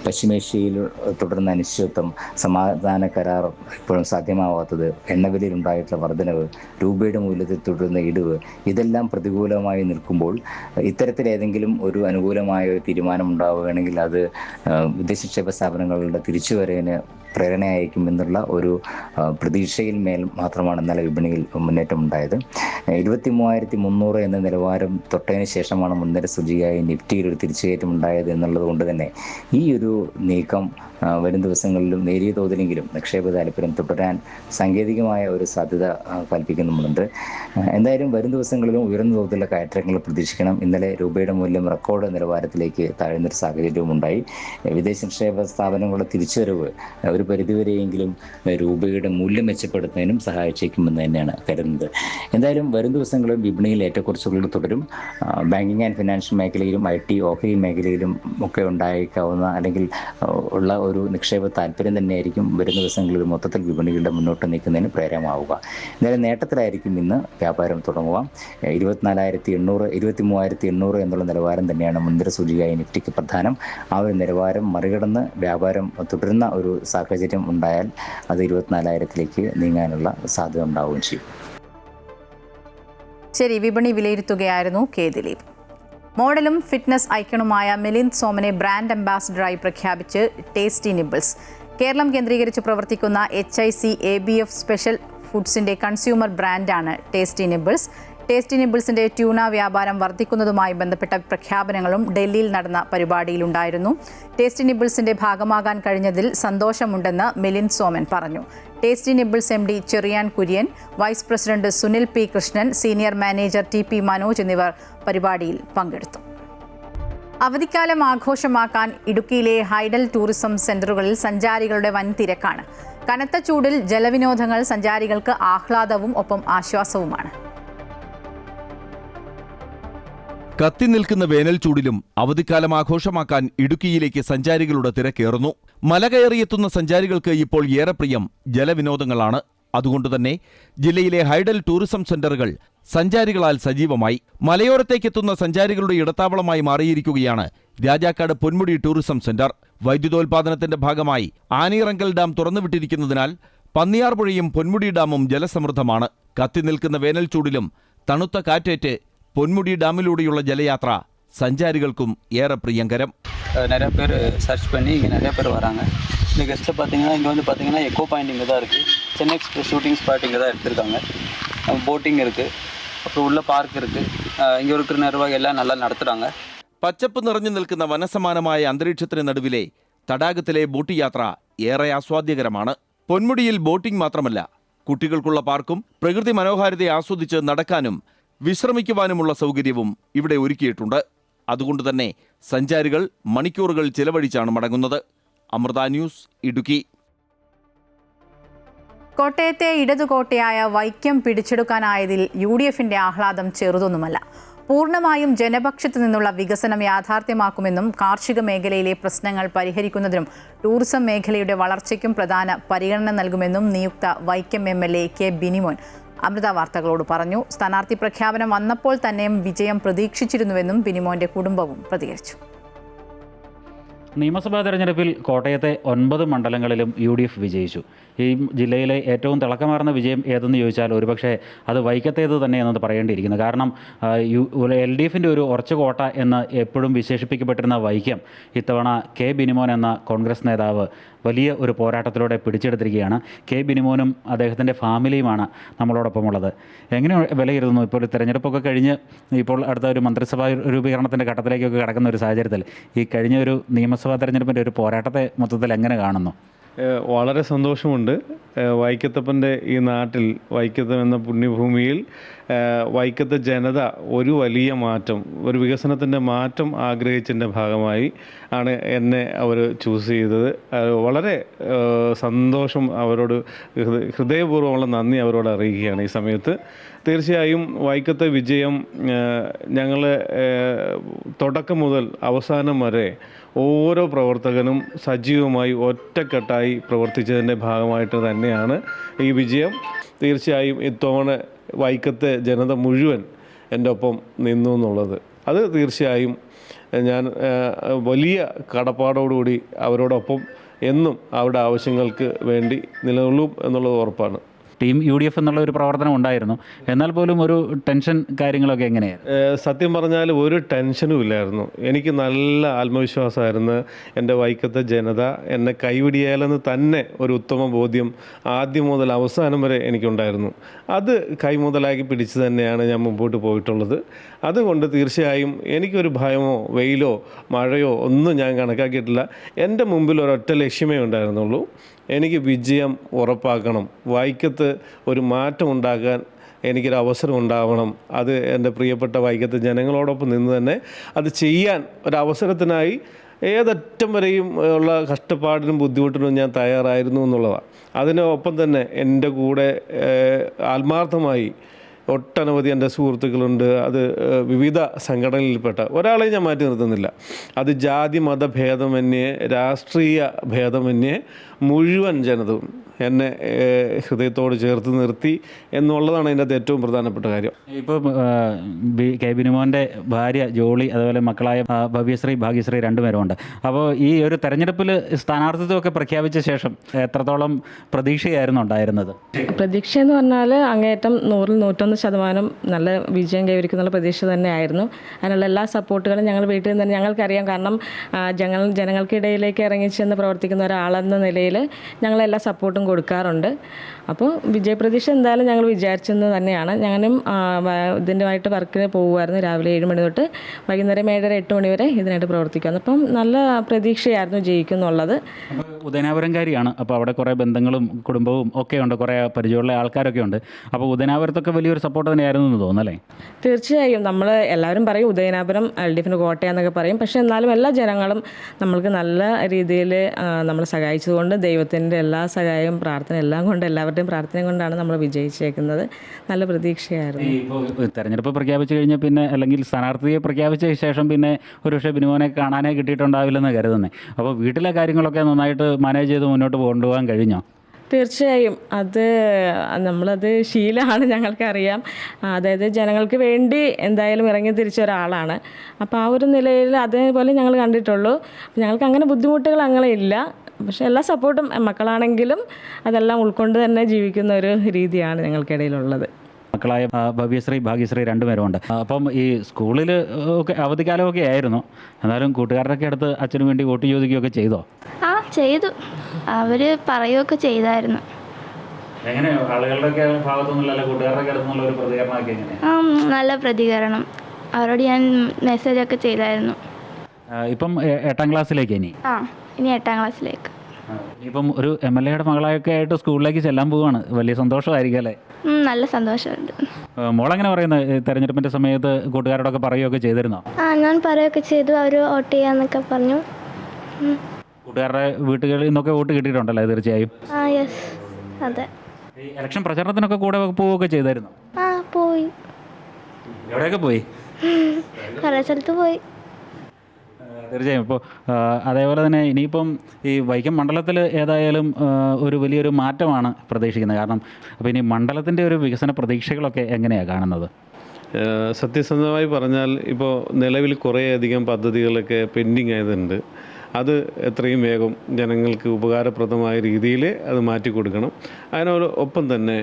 പശ്ചിമേഷ്യയിൽ തുടരുന്ന അനിശ്ചിതത്വം, സമാധാന കരാർ ഇപ്പോഴും സാധ്യമാവാത്തത്, എണ്ണവിലയിൽ ഉണ്ടായിട്ടുള്ള വർധനവ്, രൂപയുടെ മൂല്യത്തിൽ തുടരുന്ന ഇടിവ്, ഇതെല്ലാം പ്രതികൂലമായി നിൽക്കുമ്പോൾ ഇത്തരത്തിൽ ഏതെങ്കിലും ഒരു അനുകൂലമായ ഒരു തീരുമാനം ഉണ്ടാവുകയാണെങ്കിൽ അത് വിദേശ നിക്ഷേപ സ്ഥാപനങ്ങളുടെ തിരിച്ചുവരവിന് പ്രേരണയായിരിക്കും എന്നുള്ള ഒരു പ്രതീക്ഷയിൽ മേൽ മാത്രമാണ് ഇന്നലെ വിപണിയിൽ മുന്നേറ്റം ഉണ്ടായത്. 23,300 എന്ന നിലവാരം തൊട്ടതിന് ശേഷമാണ് മുൻനിര സൂചികയായി നിഫ്റ്റിയിൽ ഒരു തിരിച്ചുകയറ്റം ഉണ്ടായത് എന്നുള്ളത് കൊണ്ട് തന്നെ ഈ ഒരു നീക്കം വരും ദിവസങ്ങളിലും നേരിയ തോതിലെങ്കിലും നിക്ഷേപ താല്പര്യം തുടരാൻ സാങ്കേതികമായ ഒരു സാധ്യത കൽപ്പിക്കുന്നുമുണ്ട്. എന്തായാലും വരും ദിവസങ്ങളിലും ഉയർന്ന തോതിലുള്ള കയറ്റങ്ങൾ പ്രതീക്ഷിക്കണം. ഇന്നലെ രൂപയുടെ മൂല്യം റെക്കോർഡ് നിലവാരത്തിലേക്ക് താഴ്ന്നൊരു സാഹചര്യവും ഉണ്ടായി. വിദേശ നിക്ഷേപ സ്ഥാപനങ്ങളുടെ തിരിച്ചുവരവ് ഒരു പരിധിവരെയെങ്കിലും രൂപയുടെ മൂല്യം മെച്ചപ്പെടുത്തുന്നതിനും സഹായിച്ചേക്കുമെന്ന് തന്നെയാണ് കരുതുന്നത്. എന്തായാലും വരും ദിവസങ്ങളിൽ വിപണിയിൽ ഏറ്റക്കുറച്ചുകൾ തുടരും. ബാങ്കിങ് ആൻഡ് ഫിനാൻഷ്യൽ മേഖലയിലും IT, ഓഹരി മേഖലയിലും ഒക്കെ ഉണ്ടായേക്കാവുന്ന അല്ലെങ്കിൽ ഉള്ള ഒരു നിക്ഷേപ താല്പര്യം തന്നെയായിരിക്കും വരും ദിവസങ്ങളിൽ മൊത്തത്തിൽ വിപണികളുടെ മുന്നോട്ട് നീക്കുന്നതിന് പ്രേരകമാവുക. എന്തായാലും നേട്ടത്തിലായിരിക്കും ഇന്ന് വ്യാപാരം തുടങ്ങുക. 24,800, 23,800 എന്നുള്ള നിലവാരം തന്നെയാണ് മുൻനിര സൂചികയായി നിഫ്റ്റിക്ക് പ്രധാനം. ആ ഒരു നിലവാരം മറികടന്ന് വ്യാപാരം തുടരുന്ന ഒരു സാഹചര്യം ഉണ്ടായാൽ അത് 24,000-ലേക്ക് നീങ്ങാനുള്ള സാധ്യത ഉണ്ടാവുകയും ചെയ്യും. ശരി, വിപണി വിലയിരുത്തുകയായിരുന്നു കെ ദിലീപ്. മോഡലും ഫിറ്റ്നസ് ഐക്കണുമായ മിലിന്ദ് സോമനെ ബ്രാൻഡ് അംബാസിഡറായി പ്രഖ്യാപിച്ച് ടേസ്റ്റി നിബിൾസ്. കേരളം കേന്ദ്രീകരിച്ച് പ്രവർത്തിക്കുന്ന HIC ABF സ്പെഷ്യൽ ഫുഡ്സിന്റെ കൺസ്യൂമർ ബ്രാൻഡാണ് ടേസ്റ്റി നിബിൾസ്. ടേസ്റ്റി നിബിൾസിന്റെ ട്യൂണ വ്യാപാരം വർദ്ധിക്കുന്നതുമായി ബന്ധപ്പെട്ട പ്രഖ്യാപനങ്ങളും ഡൽഹിയിൽ നടന്ന പരിപാടിയിലുണ്ടായിരുന്നു. ടേസ്റ്റി നിബിൾസിന്റെ ഭാഗമാകാൻ കഴിഞ്ഞതിൽ സന്തോഷമുണ്ടെന്ന് മിലിന്ദ് സോമൻ പറഞ്ഞു. Tasty nibbles MD Cherian Kurian, vice president Sunil P. Krishnan, senior manager TP Manoj എന്നിവർ പരിപാടിയിൽ പങ്കെടുത്തു. അവധിക്കാലം ആഘോഷമാക്കാൻ ഇടുക്കിയിലെ ഹൈഡൽ ടൂറിസം സെന്ററുകളിൽ സഞ്ചാരികളുടെ വൻ തിരക്കാണ്. കനത്ത ചൂടിൽ ജലവിനോദങ്ങൾ സഞ്ചാരികൾക്ക് ആഹ്ലാദവും ഒപ്പം ആശ്വാസവുമാണ്. കത്തി നിൽക്കുന്ന വേനൽ ചൂടിലും അവധിക്കാലം ആഘോഷമാക്കാൻ ഇടുക്കിയിലേക്ക് സഞ്ചാരികളുടെ തിരക്കേറുന്നു. മല കയറിയെത്തുന്ന സഞ്ചാരികൾക്ക് ഇപ്പോൾ ഏറെ പ്രിയം ജലവിനോദങ്ങളാണ്. അതുകൊണ്ടുതന്നെ ജില്ലയിലെ ഹൈഡൽ ടൂറിസം സെന്ററുകൾ സഞ്ചാരികളാൽ സജീവമായി. മലയോരത്തേക്കെത്തുന്ന സഞ്ചാരികളുടെ ഇടത്താവളമായി മാറിയിരിക്കുകയാണ് രാജാക്കാട് പൊന്മുടി ടൂറിസം സെന്റർ. വൈദ്യുതോൽപാദനത്തിന്റെ ഭാഗമായി ആനയിറങ്കൽ ഡാം തുറന്നുവിട്ടിരിക്കുന്നതിനാൽ പന്നിയാർപുഴയും പൊന്മുടി ഡാമും ജലസമൃദ്ധമാണ്. കത്തി നിൽക്കുന്ന വേനൽ ചൂടിലും തണുത്ത കാറ്റേറ്റ് പൊന്മുടി ഡാമിലൂടെയുള്ള ജലയാത്ര സഞ്ചാരികൾക്കും ஏற பிரியங்கரம். நிறைய பேர் சர்ச் பண்ணி இங்கே நிறைய பேர் வராங்க. இந்த கெஸ்ட்டில் பார்த்தீங்கன்னா இங்கே வந்து பார்த்தீங்கன்னா எக்கோ பாயிண்ட் இங்கே தான் இருக்குது. சென்னை எக்ஸ்பிரஸ் ஷூட்டிங் ஸ்பாட் இங்கே தான் எடுத்திருக்காங்க. போட்டிங் இருக்குது, அப்புறம் உள்ள பார்க் இருக்குது. இங்கே இருக்கிற நிர்வாகம் எல்லாம் நல்லா நடத்துகிறாங்க. പച്ചപ്പ് നിറഞ്ഞു നിൽക്കുന്ന വനസമാനമായ അന്തരീക്ഷത്തിന് നടുവിലെ തടാകത്തിലെ ബോട്ട് യാത്ര ഏറെ ആസ്വാദ്യകരമാണ്. പൊന്മുടിയിൽ ബോട്ടിംഗ് മാത്രമല്ല, കുട്ടികൾക്കുള്ള പാർക്കും പ്രകൃതി മനോഹാരിതയെ ആസ്വദിച്ച് നടക്കാനും വിശ്രമിക്കുവാനുമുള്ള സൗകര്യവും ഇവിടെ ഒരുക്കിയിട്ടുണ്ട്. അതുകൊണ്ട് തന്നെ സഞ്ചാരികൾ മണിക്കൂറുകൾ ചിലവഴിച്ചാണ് മടങ്ങുന്നത്. അമൃത ന്യൂസ്, ഇടുക്കി. കോട്ടയത്തെ ഇടതുകോട്ടയായ വൈക്കം പിടിച്ചെടുക്കാനായതിൽ UDFന്റെ ആഹ്ലാദം ചെറുതൊന്നുമല്ല. പൂർണ്ണമായും ജനപക്ഷത്തു നിന്നുള്ള വികസനം യാഥാർത്ഥ്യമാക്കുമെന്നും കാർഷിക മേഖലയിലെ പ്രശ്നങ്ങൾ പരിഹരിക്കുന്നതിനും ടൂറിസം മേഖലയുടെ വളർച്ചയ്ക്കും പ്രധാന പരിഗണന നൽകുമെന്നും നിയുക്ത വൈക്കം MLA കെ ബിനിമോൻ അമൃത വാർത്തകളോട് പറഞ്ഞു. സ്ഥാനാർത്ഥി പ്രഖ്യാപനം വന്നപ്പോൾ തന്നെയും വിജയം പ്രതീക്ഷിച്ചിരുന്നുവെന്നും ബിനിമോന്റെ കുടുംബവും പ്രതികരിച്ചു. നിയമസഭാ തെരഞ്ഞെടുപ്പിൽ കോട്ടയത്തെ 9 മണ്ഡലങ്ങളിലും UDF വിജയിച്ചു. ഈ ജില്ലയിലെ ഏറ്റവും തിളക്കമാർന്ന വിജയം ഏതെന്ന് ചോദിച്ചാൽ ഒരുപക്ഷെ അത് വൈക്കത്തേത് തന്നെ എന്നത് പറയേണ്ടിയിരിക്കുന്നു. കാരണം LDFന്റെ ഒരു ഉറച്ച കോട്ട എന്ന് എപ്പോഴും വിശേഷിപ്പിക്കപ്പെട്ടിരുന്ന വൈക്കം ഇത്തവണ കെ ബിനിമോൻ എന്ന കോൺഗ്രസ് നേതാവ് വലിയ ഒരു പോരാട്ടത്തിലൂടെ പിടിച്ചെടുത്തിരിക്കുകയാണ്. കെ ബിനിമോനും അദ്ദേഹത്തിൻ്റെ ഫാമിലിയുമാണ് നമ്മളോടൊപ്പമുള്ളത്. എങ്ങനെ വിലയിരുത്തുന്നു ഇപ്പോൾ തെരഞ്ഞെടുപ്പൊക്കെ കഴിഞ്ഞ് ഇപ്പോൾ അടുത്ത ഒരു മന്ത്രിസഭാ രൂപീകരണത്തിൻ്റെ ഘട്ടത്തിലേക്കൊക്കെ കടക്കുന്ന ഒരു സാഹചര്യത്തിൽ ഈ കഴിഞ്ഞ ഒരു നിയമസഭാ തെരഞ്ഞെടുപ്പിൻ്റെ ഒരു പോരാട്ടത്തെ മൊത്തത്തിൽ എങ്ങനെ കാണുന്നു? വളരെ സന്തോഷമുണ്ട്. വൈക്കത്തപ്പൻ്റെ ഈ നാട്ടിൽ വൈക്കത്തം എന്ന പുണ്യഭൂമിയിൽ വൈക്കത്തെ ജനത ഒരു വലിയ മാറ്റം, ഒരു വികസനത്തിൻ്റെ മാറ്റം ആഗ്രഹിച്ചതിൻ്റെ ഭാഗമായി ആണ് എന്നെ അവർ ചൂസ് ചെയ്തത്. വളരെ സന്തോഷം അവരോട്, ഹൃദയപൂർവ്വമുള്ള നന്ദി അവരോട് അറിയിക്കുകയാണ് ഈ സമയത്ത്. തീർച്ചയായും വൈക്കത്തെ വിജയം ഞങ്ങൾ തുടക്കം മുതൽ അവസാനം വരെ ഓരോ പ്രവർത്തകനും സജീവമായി ഒറ്റക്കെട്ടായി പ്രവർത്തിച്ചതിൻ്റെ ഭാഗമായിട്ട് തന്നെയാണ് ഈ വിജയം. തീർച്ചയായും ഇത്തവണ വൈക്കത്തെ ജനത മുഴുവൻ എൻ്റെ ഒപ്പം നിന്നു എന്നുള്ളത്, അത് തീർച്ചയായും ഞാൻ വലിയ കടപ്പാടോടുകൂടി അവരോടൊപ്പം എന്നും അവരുടെ ആവശ്യങ്ങൾക്ക് വേണ്ടി നിലകൊള്ളും എന്നുള്ളത് ഉറപ്പാണ്. ടീം UDF എന്നുള്ള ഒരു പ്രവർത്തനം ഉണ്ടായിരുന്നു, എന്നാൽ പോലും ഒരു ടെൻഷൻ കാര്യങ്ങളൊക്കെ എങ്ങനെയാണ്? സത്യം പറഞ്ഞാൽ ഒരു ടെൻഷനും ഇല്ലായിരുന്നു. എനിക്ക് നല്ല ആത്മവിശ്വാസമായിരുന്നു. എൻ്റെ വൈക്കത്തെ ജനത എന്നെ കൈവിടിയാലെന്ന് തന്നെ ഒരു ഉത്തമ ബോധ്യം ആദ്യം മുതൽ അവസാനം വരെ എനിക്കുണ്ടായിരുന്നു. അത് കൈമുതലാക്കി പിടിച്ച് തന്നെയാണ് ഞാൻ മുമ്പോട്ട് പോയിട്ടുള്ളത്. അതുകൊണ്ട് തീർച്ചയായും എനിക്കൊരു ഭയമോ വെയിലോ മഴയോ ഒന്നും ഞാൻ കണക്കാക്കിയിട്ടില്ല. എൻ്റെ മുമ്പിൽ ഒരൊറ്റ ലക്ഷ്യമേ ഉണ്ടായിരുന്നുള്ളൂ, എനിക്ക് വിജയം ഉറപ്പാക്കണം, വൈക്കത്ത് ഒരു മാറ്റം ഉണ്ടാക്കാൻ എനിക്കൊരു അവസരം ഉണ്ടാവണം. അത് എൻ്റെ പ്രിയപ്പെട്ട വൈക്കത്തെ ജനങ്ങളോടൊപ്പം നിന്ന് തന്നെ അത് ചെയ്യാൻ ഒരവസരത്തിനായി ഏതറ്റം വരെയും ഉള്ള കഷ്ടപ്പാടിനും ബുദ്ധിമുട്ടിനും ഞാൻ തയ്യാറായിരുന്നു എന്നുള്ളതാണ്. അതിനൊപ്പം തന്നെ എൻ്റെ കൂടെ ആത്മാർത്ഥമായി ഒട്ടനവധി എൻ്റെ സുഹൃത്തുക്കളുണ്ട്. അത് വിവിധ സംഘടനയിൽപ്പെട്ട ഒരാളെ ഞാൻ മാറ്റി നിർത്തുന്നില്ല. അത് ജാതി മത ഭേദമന്യേ, രാഷ്ട്രീയ ഭേദമന്യേ മുഴുവൻ ജനതയും എന്നെ ഹൃദയത്തോട് ചേർത്ത് നിർത്തി എന്നുള്ളതാണ് അതിൻ്റെ ഏറ്റവും പ്രധാനപ്പെട്ട കാര്യം. ഇപ്പോൾ കെ ബിനുമോൻ്റെ ഭാര്യ ജോളി, അതുപോലെ മക്കളായ ഭവ്യശ്രീ ഭാഗ്യശ്രീ രണ്ടുപേരുമുണ്ട്. അപ്പോൾ ഈ ഒരു തെരഞ്ഞെടുപ്പിൽ സ്ഥാനാർത്ഥിത്വമൊക്കെ പ്രഖ്യാപിച്ച ശേഷം എത്രത്തോളം പ്രതീക്ഷയായിരുന്നു ഉണ്ടായിരുന്നത്? പ്രതീക്ഷ എന്ന് പറഞ്ഞാൽ അങ്ങേയറ്റം 100-101% നല്ല വിജയം കൈവരിക്കുന്നുള്ള പ്രതീക്ഷ തന്നെയായിരുന്നു. അതിനുള്ള എല്ലാ സപ്പോർട്ടുകളും ഞങ്ങൾ വീട്ടിൽ നിന്ന് തന്നെ ഞങ്ങൾക്കറിയാം. കാരണം ജനങ്ങൾക്കിടയിലേക്ക് ഇറങ്ങിച്ചെന്ന് പ്രവർത്തിക്കുന്ന ഒരാളെന്ന നിലയിൽ ഞങ്ങളെല്ലാ സപ്പോർട്ടും കൊടുക്കാറുണ്ട്. അപ്പോൾ വിജയപ്രതീക്ഷ എന്തായാലും ഞങ്ങൾ വിചാരിച്ചെന്ന് തന്നെയാണ്. ഞാനും ഇതിൻ്റെതായിട്ട് വർക്കിന് പോകുമായിരുന്നു. രാവിലെ 7 മണി തൊട്ട് വൈകുന്നേരം 7:30-8 മണി വരെ ഇതിനായിട്ട് പ്രവർത്തിക്കുന്നു. അപ്പം നല്ല പ്രതീക്ഷയായിരുന്നു ജയിക്കുന്നുള്ളത്. ഉദയനാപുരംകാരിയാണ്, അപ്പോൾ അവിടെ കുറേ ബന്ധങ്ങളും കുടുംബവും ഒക്കെ ഉണ്ട്, കുറേ പരിചയമുള്ള ആൾക്കാരൊക്കെ ഉണ്ട്. അപ്പോൾ ഉദയനാപുരത്തൊക്കെ വലിയൊരു സപ്പോർട്ട് തന്നെയായിരുന്നു എന്ന് തോന്നുന്നല്ലേ? തീർച്ചയായും. നമ്മൾ എല്ലാവരും പറയും ഉദയനാപുരം LDFിന് കോട്ടയാന്നൊക്കെ പറയും. പക്ഷേ എന്നാലും എല്ലാ ജനങ്ങളും നമ്മൾക്ക് നല്ല രീതിയിൽ നമ്മളെ സഹായിച്ചതുകൊണ്ട് ദൈവത്തിൻ്റെ എല്ലാ സഹായവും പ്രാർത്ഥന എല്ലാം കൊണ്ട്, എല്ലാവരുടെയും പ്രാർത്ഥന കൊണ്ടാണ് നമ്മൾ വിജയിച്ചേക്കുന്നത്. നല്ല പ്രതീക്ഷയായിരുന്നു. ഇപ്പോൾ തെരഞ്ഞെടുപ്പ് പ്രഖ്യാപിച്ചു കഴിഞ്ഞാൽ പിന്നെ, അല്ലെങ്കിൽ സ്ഥാനാർത്ഥിയെ പ്രഖ്യാപിച്ച ശേഷം പിന്നെ ഒരുപക്ഷെ ബിനുമോനെ കാണാനേ കിട്ടിയിട്ടുണ്ടാവില്ലെന്ന് കരുതുന്നത്. അപ്പോൾ വീട്ടിലെ കാര്യങ്ങളൊക്കെ നന്നായിട്ട് മാനേജ് ചെയ്ത് മുന്നോട്ട് കൊണ്ടുപോകാൻ കഴിഞ്ഞോ? തീർച്ചയായും നമ്മളത് ശീലമാണ്, ഞങ്ങൾക്കറിയാം. അതായത് ജനങ്ങൾക്ക് വേണ്ടി എന്തായാലും ഇറങ്ങി തിരിച്ച ഒരാളാണ്. അപ്പോൾ ആ ഒരു നിലയിൽ അതേപോലെ ഞങ്ങൾ കണ്ടിട്ടുള്ളൂ. ഞങ്ങൾക്ക് അങ്ങനെ ബുദ്ധിമുട്ടുകൾ അങ്ങനെ ഇല്ല. പക്ഷേ എല്ലാ സപ്പോർട്ടും മക്കളാണെങ്കിലും അതെല്ലാം ഉൾക്കൊണ്ട് തന്നെ ജീവിക്കുന്ന ഒരു രീതിയാണ് ഞങ്ങൾക്കിടയിലുള്ളത്. മക്കളായ ഭവ്യശ്രീ ഭാഗ്യശ്രീ രണ്ടുപേരുമുണ്ട്. അപ്പം ഈ സ്കൂളിൽ ഒക്കെ അവധിക്കാലമൊക്കെ ആയിരുന്നു, എന്നാലും കൂട്ടുകാരുടെയൊക്കെ അടുത്ത് അച്ഛന് വേണ്ടി വോട്ട് ചോദിക്കുകയൊക്കെ ചെയ്തോ? ചെയ്തു. അവർ പറയുകയൊക്കെ ചെയ്തായിരുന്നു. എങ്ങനെ ആളുകളുടെയൊക്കെ ഭാഗത്തുനിന്നുള്ള കൂട്ടുകാരുടെ അടുത്തുനിന്നുള്ള ഒരു പ്രതികരണമൊക്കെ എങ്ങനെയാണ്? നല്ല പ്രതികരണം. അവരോട് ഞാൻ മെസ്സേജൊക്കെ ചെയ്തായിരുന്നു. ഇപ്പം 8ാം ക്ലാസ്സിലേക്ക് ഇനി 8ാം ക്ലാസ്സിലേക്ക്. ഇപ്പം ഒരു MLAയുടെ മകളൊക്കെ ആയിട്ട് സ്കൂളിലേക്ക് ചെല്ലാൻ പോവുകയാണ്. വലിയ സന്തോഷമായിരിക്കും അല്ലേ? നല്ല സന്തോഷമുണ്ട്. മോളെങ്ങനെ പറയുന്നത്? തെരഞ്ഞെടുപ്പിൻ്റെ സമയത്ത് കൂട്ടുകാരോടൊക്കെ പറയുകയൊക്കെ ചെയ്തിരുന്നോ? ഞാൻ പറയുകയൊക്കെ ചെയ്തു. അവർ വോട്ട് ചെയ്യാന്നൊക്കെ പറഞ്ഞു. കൂട്ടുകാരുടെ വീട്ടുകളിൽ നിന്നൊക്കെ വോട്ട് കിട്ടിയിട്ടുണ്ടല്ലോ തീർച്ചയായും? യെസ്, അതെ. ഈ ഇലക്ഷൻ പ്രചരണത്തിനൊക്കെ കൂടെ പോവുകയൊക്കെ ചെയ്തായിരുന്നു? പോയി. എവിടെയൊക്കെ പോയി? കുറേ സ്ഥലത്ത് പോയി. തീർച്ചയായും. ഇപ്പോൾ അതേപോലെ തന്നെ ഇനിയിപ്പം ഈ വൈക്കം മണ്ഡലത്തിൽ ഏതായാലും ഒരു വലിയൊരു മാറ്റമാണ് പ്രതീക്ഷിക്കുന്നത്. കാരണം അപ്പോൾ ഇനി മണ്ഡലത്തിൻ്റെ ഒരു വികസന പ്രതീക്ഷകളൊക്കെ എങ്ങനെയാണ് കാണുന്നത്? സത്യസന്ധമായി പറഞ്ഞാൽ ഇപ്പോൾ നിലവിൽ കുറേയധികം പദ്ധതികളൊക്കെ പെൻഡിങ് ആയതുണ്ട്. അത് എത്രയും വേഗം ജനങ്ങൾക്ക് ഉപകാരപ്രദമായ രീതിയിൽ അത് മാറ്റിക്കൊടുക്കണം. അതിനൊപ്പം തന്നെ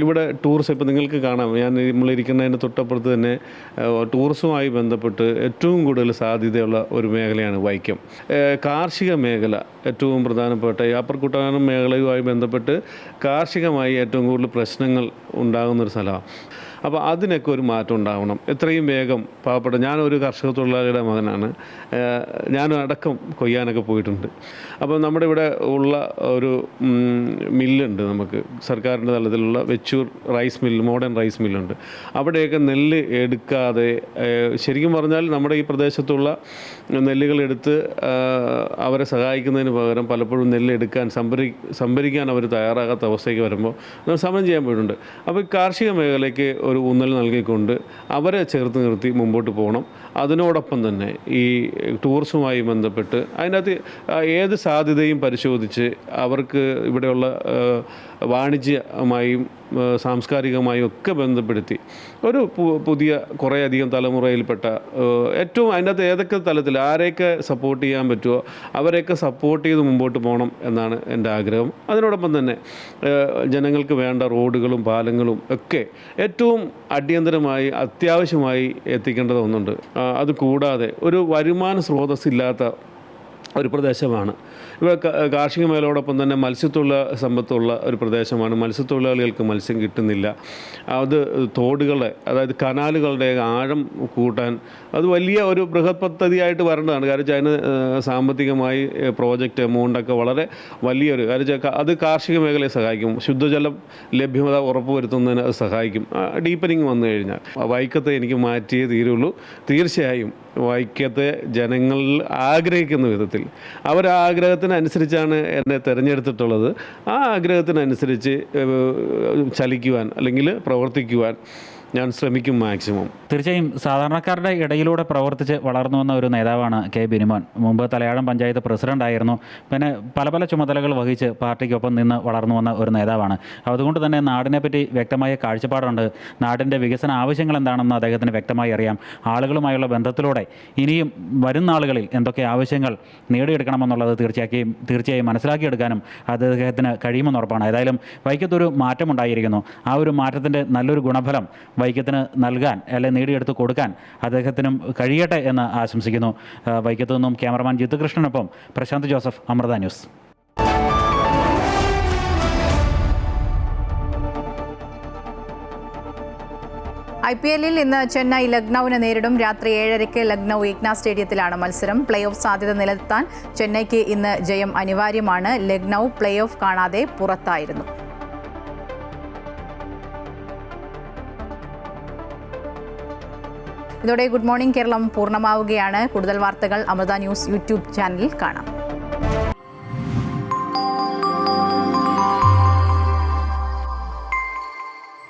ഇവിടെ ടൂറിസം, ഇപ്പോൾ നിങ്ങൾക്ക് കാണാം, നമ്മളിരിക്കുന്നതിൻ്റെ തൊട്ടപ്പുറത്ത് തന്നെ ടൂറിസവുമായി ബന്ധപ്പെട്ട് ഏറ്റവും കൂടുതൽ സാധ്യതയുള്ള ഒരു മേഖലയാണ് വൈക്കം. കാർഷിക മേഖല ഏറ്റവും പ്രധാനപ്പെട്ട ഈ അപ്പർ കുട്ടനാടൻ മേഖലയുമായി ബന്ധപ്പെട്ട് കാർഷികമായി ഏറ്റവും കൂടുതൽ പ്രശ്നങ്ങൾ ഉണ്ടാകുന്നൊരു സ്ഥലമാണ്. അപ്പോൾ അതിനൊക്കെ ഒരു മാറ്റം ഉണ്ടാവണം. എത്രയും വേഗം പാവപ്പെട്ട, ഞാനൊരു കർഷക തൊഴിലാളിയുടെ മകനാണ്, ഞാനും അടക്കം കൊയ്യാനൊക്കെ പോയിട്ടുണ്ട്. അപ്പോൾ നമ്മുടെ ഇവിടെ ഉള്ള ഒരു മില്ലുണ്ട്, നമുക്ക് സർക്കാരിൻ്റെ തലത്തിലുള്ള Vechoor rice mill, modern rice മില്ലുണ്ട്. അവിടെയൊക്കെ നെല്ല് എടുക്കാതെ, ശരിക്കും പറഞ്ഞാൽ നമ്മുടെ ഈ പ്രദേശത്തുള്ള നെല്ലുകൾ എടുത്ത് അവരെ സഹായിക്കുന്നതിന് പകരം പലപ്പോഴും നെല്ല് എടുക്കാൻ സംഭരിക്കാൻ അവർ തയ്യാറാകാത്ത അവസ്ഥയ്ക്ക് വരുമ്പോൾ നമ്മൾ സമരം ചെയ്യാൻ പോയിട്ടുണ്ട്. അപ്പോൾ കാർഷിക മേഖലയ്ക്ക് ഒരു ഊന്നൽ നൽകിക്കൊണ്ട് അവരെ ചേർത്ത് നിർത്തി മുമ്പോട്ട് പോകണം. അതിനോടൊപ്പം തന്നെ ഈ ടൂറിസവുമായി ബന്ധപ്പെട്ട് അതിനകത്ത് ഏത് സാധ്യതയും പരിശോധിച്ച് അവർക്ക് ഇവിടെയുള്ള വാണിജ്യമായും സാംസ്കാരികമായും ഒക്കെ ബന്ധപ്പെടുത്തി ഒരു പുതിയ കുറേയധികം തലമുറയിൽപ്പെട്ട ഏറ്റവും അതിനകത്ത് ഏതൊക്കെ തലത്തിൽ ആരെയൊക്കെ സപ്പോർട്ട് ചെയ്യാൻ പറ്റുമോ അവരെയൊക്കെ സപ്പോർട്ട് ചെയ്ത് മുമ്പോട്ട് പോകണം എന്നാണ് എൻ്റെ ആഗ്രഹം. അതിനോടൊപ്പം തന്നെ ജനങ്ങൾക്ക് വേണ്ട റോഡുകളും പാലങ്ങളും ഒക്കെ ഏറ്റവും അടിയന്തരമായി അത്യാവശ്യമായി എത്തിക്കേണ്ടത് ഒന്നുണ്ട്. അതുകൂടാതെ ഒരു വരുമാന സ്രോതസ്സില്ലാത്ത ഒരു പ്രദേശമാണ്. ഇവിടെ കാർഷിക മേഖലയോടൊപ്പം തന്നെ മത്സ്യത്തൊഴിലാളി സമ്പത്തുള്ള ഒരു പ്രദേശമാണ്. മത്സ്യത്തൊഴിലാളികൾക്ക് മത്സ്യം കിട്ടുന്നില്ല. അത് തോടുകളെ, അതായത് കനാലുകളുടെ ആഴം കൂട്ടാൻ അത് വലിയ ഒരു ബൃഹത് പദ്ധതിയായിട്ട് വരേണ്ടതാണ്. കാരണം അതിന് സാമ്പത്തികമായി പ്രോജക്റ്റ് എമൗണ്ടൊക്കെ വളരെ വലിയൊരു കാര്യം. അത് കാർഷിക മേഖലയെ സഹായിക്കും. ശുദ്ധജലം ലഭ്യത ഉറപ്പുവരുത്തുന്നതിന് അത് സഹായിക്കും. ഡീപ്പനിങ് വന്നു കഴിഞ്ഞാൽ വൈക്കത്തെ എനിക്ക് മാറ്റിയേ തീരുള്ളൂ. തീർച്ചയായും വൈക്കത്തെ ജനങ്ങൾ ആഗ്രഹിക്കുന്ന വിധത്തിൽ അവരാഗ്രഹത്തിനനുസരിച്ചാണ് എന്നെ തിരഞ്ഞെടുത്തിട്ടുള്ളത്. ആ ആഗ്രഹത്തിനനുസരിച്ച് ചലിക്കുവാൻ അല്ലെങ്കിൽ പ്രവർത്തിക്കുവാൻ ഞാൻ ശ്രമിക്കും മാക്സിമം. തീർച്ചയായും സാധാരണക്കാരുടെ ഇടയിലൂടെ പ്രവർത്തിച്ച് വളർന്നു വന്ന ഒരു നേതാവാണ് കെ ബിനിമോൻ. മുമ്പ് തലയാഴം പഞ്ചായത്ത് പ്രസിഡൻ്റായിരുന്നു. പിന്നെ പല ചുമതലകൾ വഹിച്ച് പാർട്ടിക്കൊപ്പം നിന്ന് വളർന്നു വന്ന ഒരു നേതാവാണ്. അതുകൊണ്ട് തന്നെ നാടിനെപ്പറ്റി വ്യക്തമായ കാഴ്ചപ്പാടുണ്ട്. നാടിൻ്റെ വികസന ആവശ്യങ്ങൾ എന്താണെന്ന് അദ്ദേഹത്തിന് വ്യക്തമായി അറിയാം. ആളുകളുമായുള്ള ബന്ധത്തിലൂടെ ഇനിയും വരുന്ന ആളുകളിൽ എന്തൊക്കെ ആവശ്യങ്ങൾ നേടിയെടുക്കണമെന്നുള്ളത് തീർച്ചയായും മനസ്സിലാക്കിയെടുക്കാനും അദ്ദേഹത്തിന് കഴിയുമെന്ന് ഉറപ്പാണ്. ഏതായാലും വൈക്കത്തൊരു മാറ്റമുണ്ടായിരിക്കുന്നു. ആ ഒരു മാറ്റത്തിൻ്റെ നല്ലൊരു ഗുണഫലം വൈക്കത്തിന് നൽകാൻ അല്ലെങ്കിൽ നേടിയെടുത്ത് കൊടുക്കാൻ അദ്ദേഹത്തിനും കഴിയട്ടെ എന്ന് ആശംസിക്കുന്നു. വൈക്കത്തു നിന്നും ക്യാമറമാൻ ജിത്തുകൃഷ്ണനൊപ്പം പ്രശാന്ത് ജോസഫ്, അമൃത ന്യൂസ്. IPL-ൽ ഇന്ന് ചെന്നൈ ലക്നൌവിനെ നേരിടും. രാത്രി 7:30 ലക്നൌ ഏക്നാ സ്റ്റേഡിയത്തിലാണ് മത്സരം. പ്ലേ ഓഫ് സാധ്യത നിലനിർത്താൻ ചെന്നൈക്ക് ഇന്ന് ജയം അനിവാര്യമാണ്. ലക്നൌ പ്ലേ ഓഫ് കാണാതെ പുറത്തായിരുന്നു. ഇതോടെ ഗുഡ് മോർണിംഗ് കേരളം പൂർണ്ണമാവുകയാണ്. കൂടുതൽ വാർത്തകൾ അമൃത ന്യൂസ് യൂട്യൂബ് ചാനലിൽ കാണാം.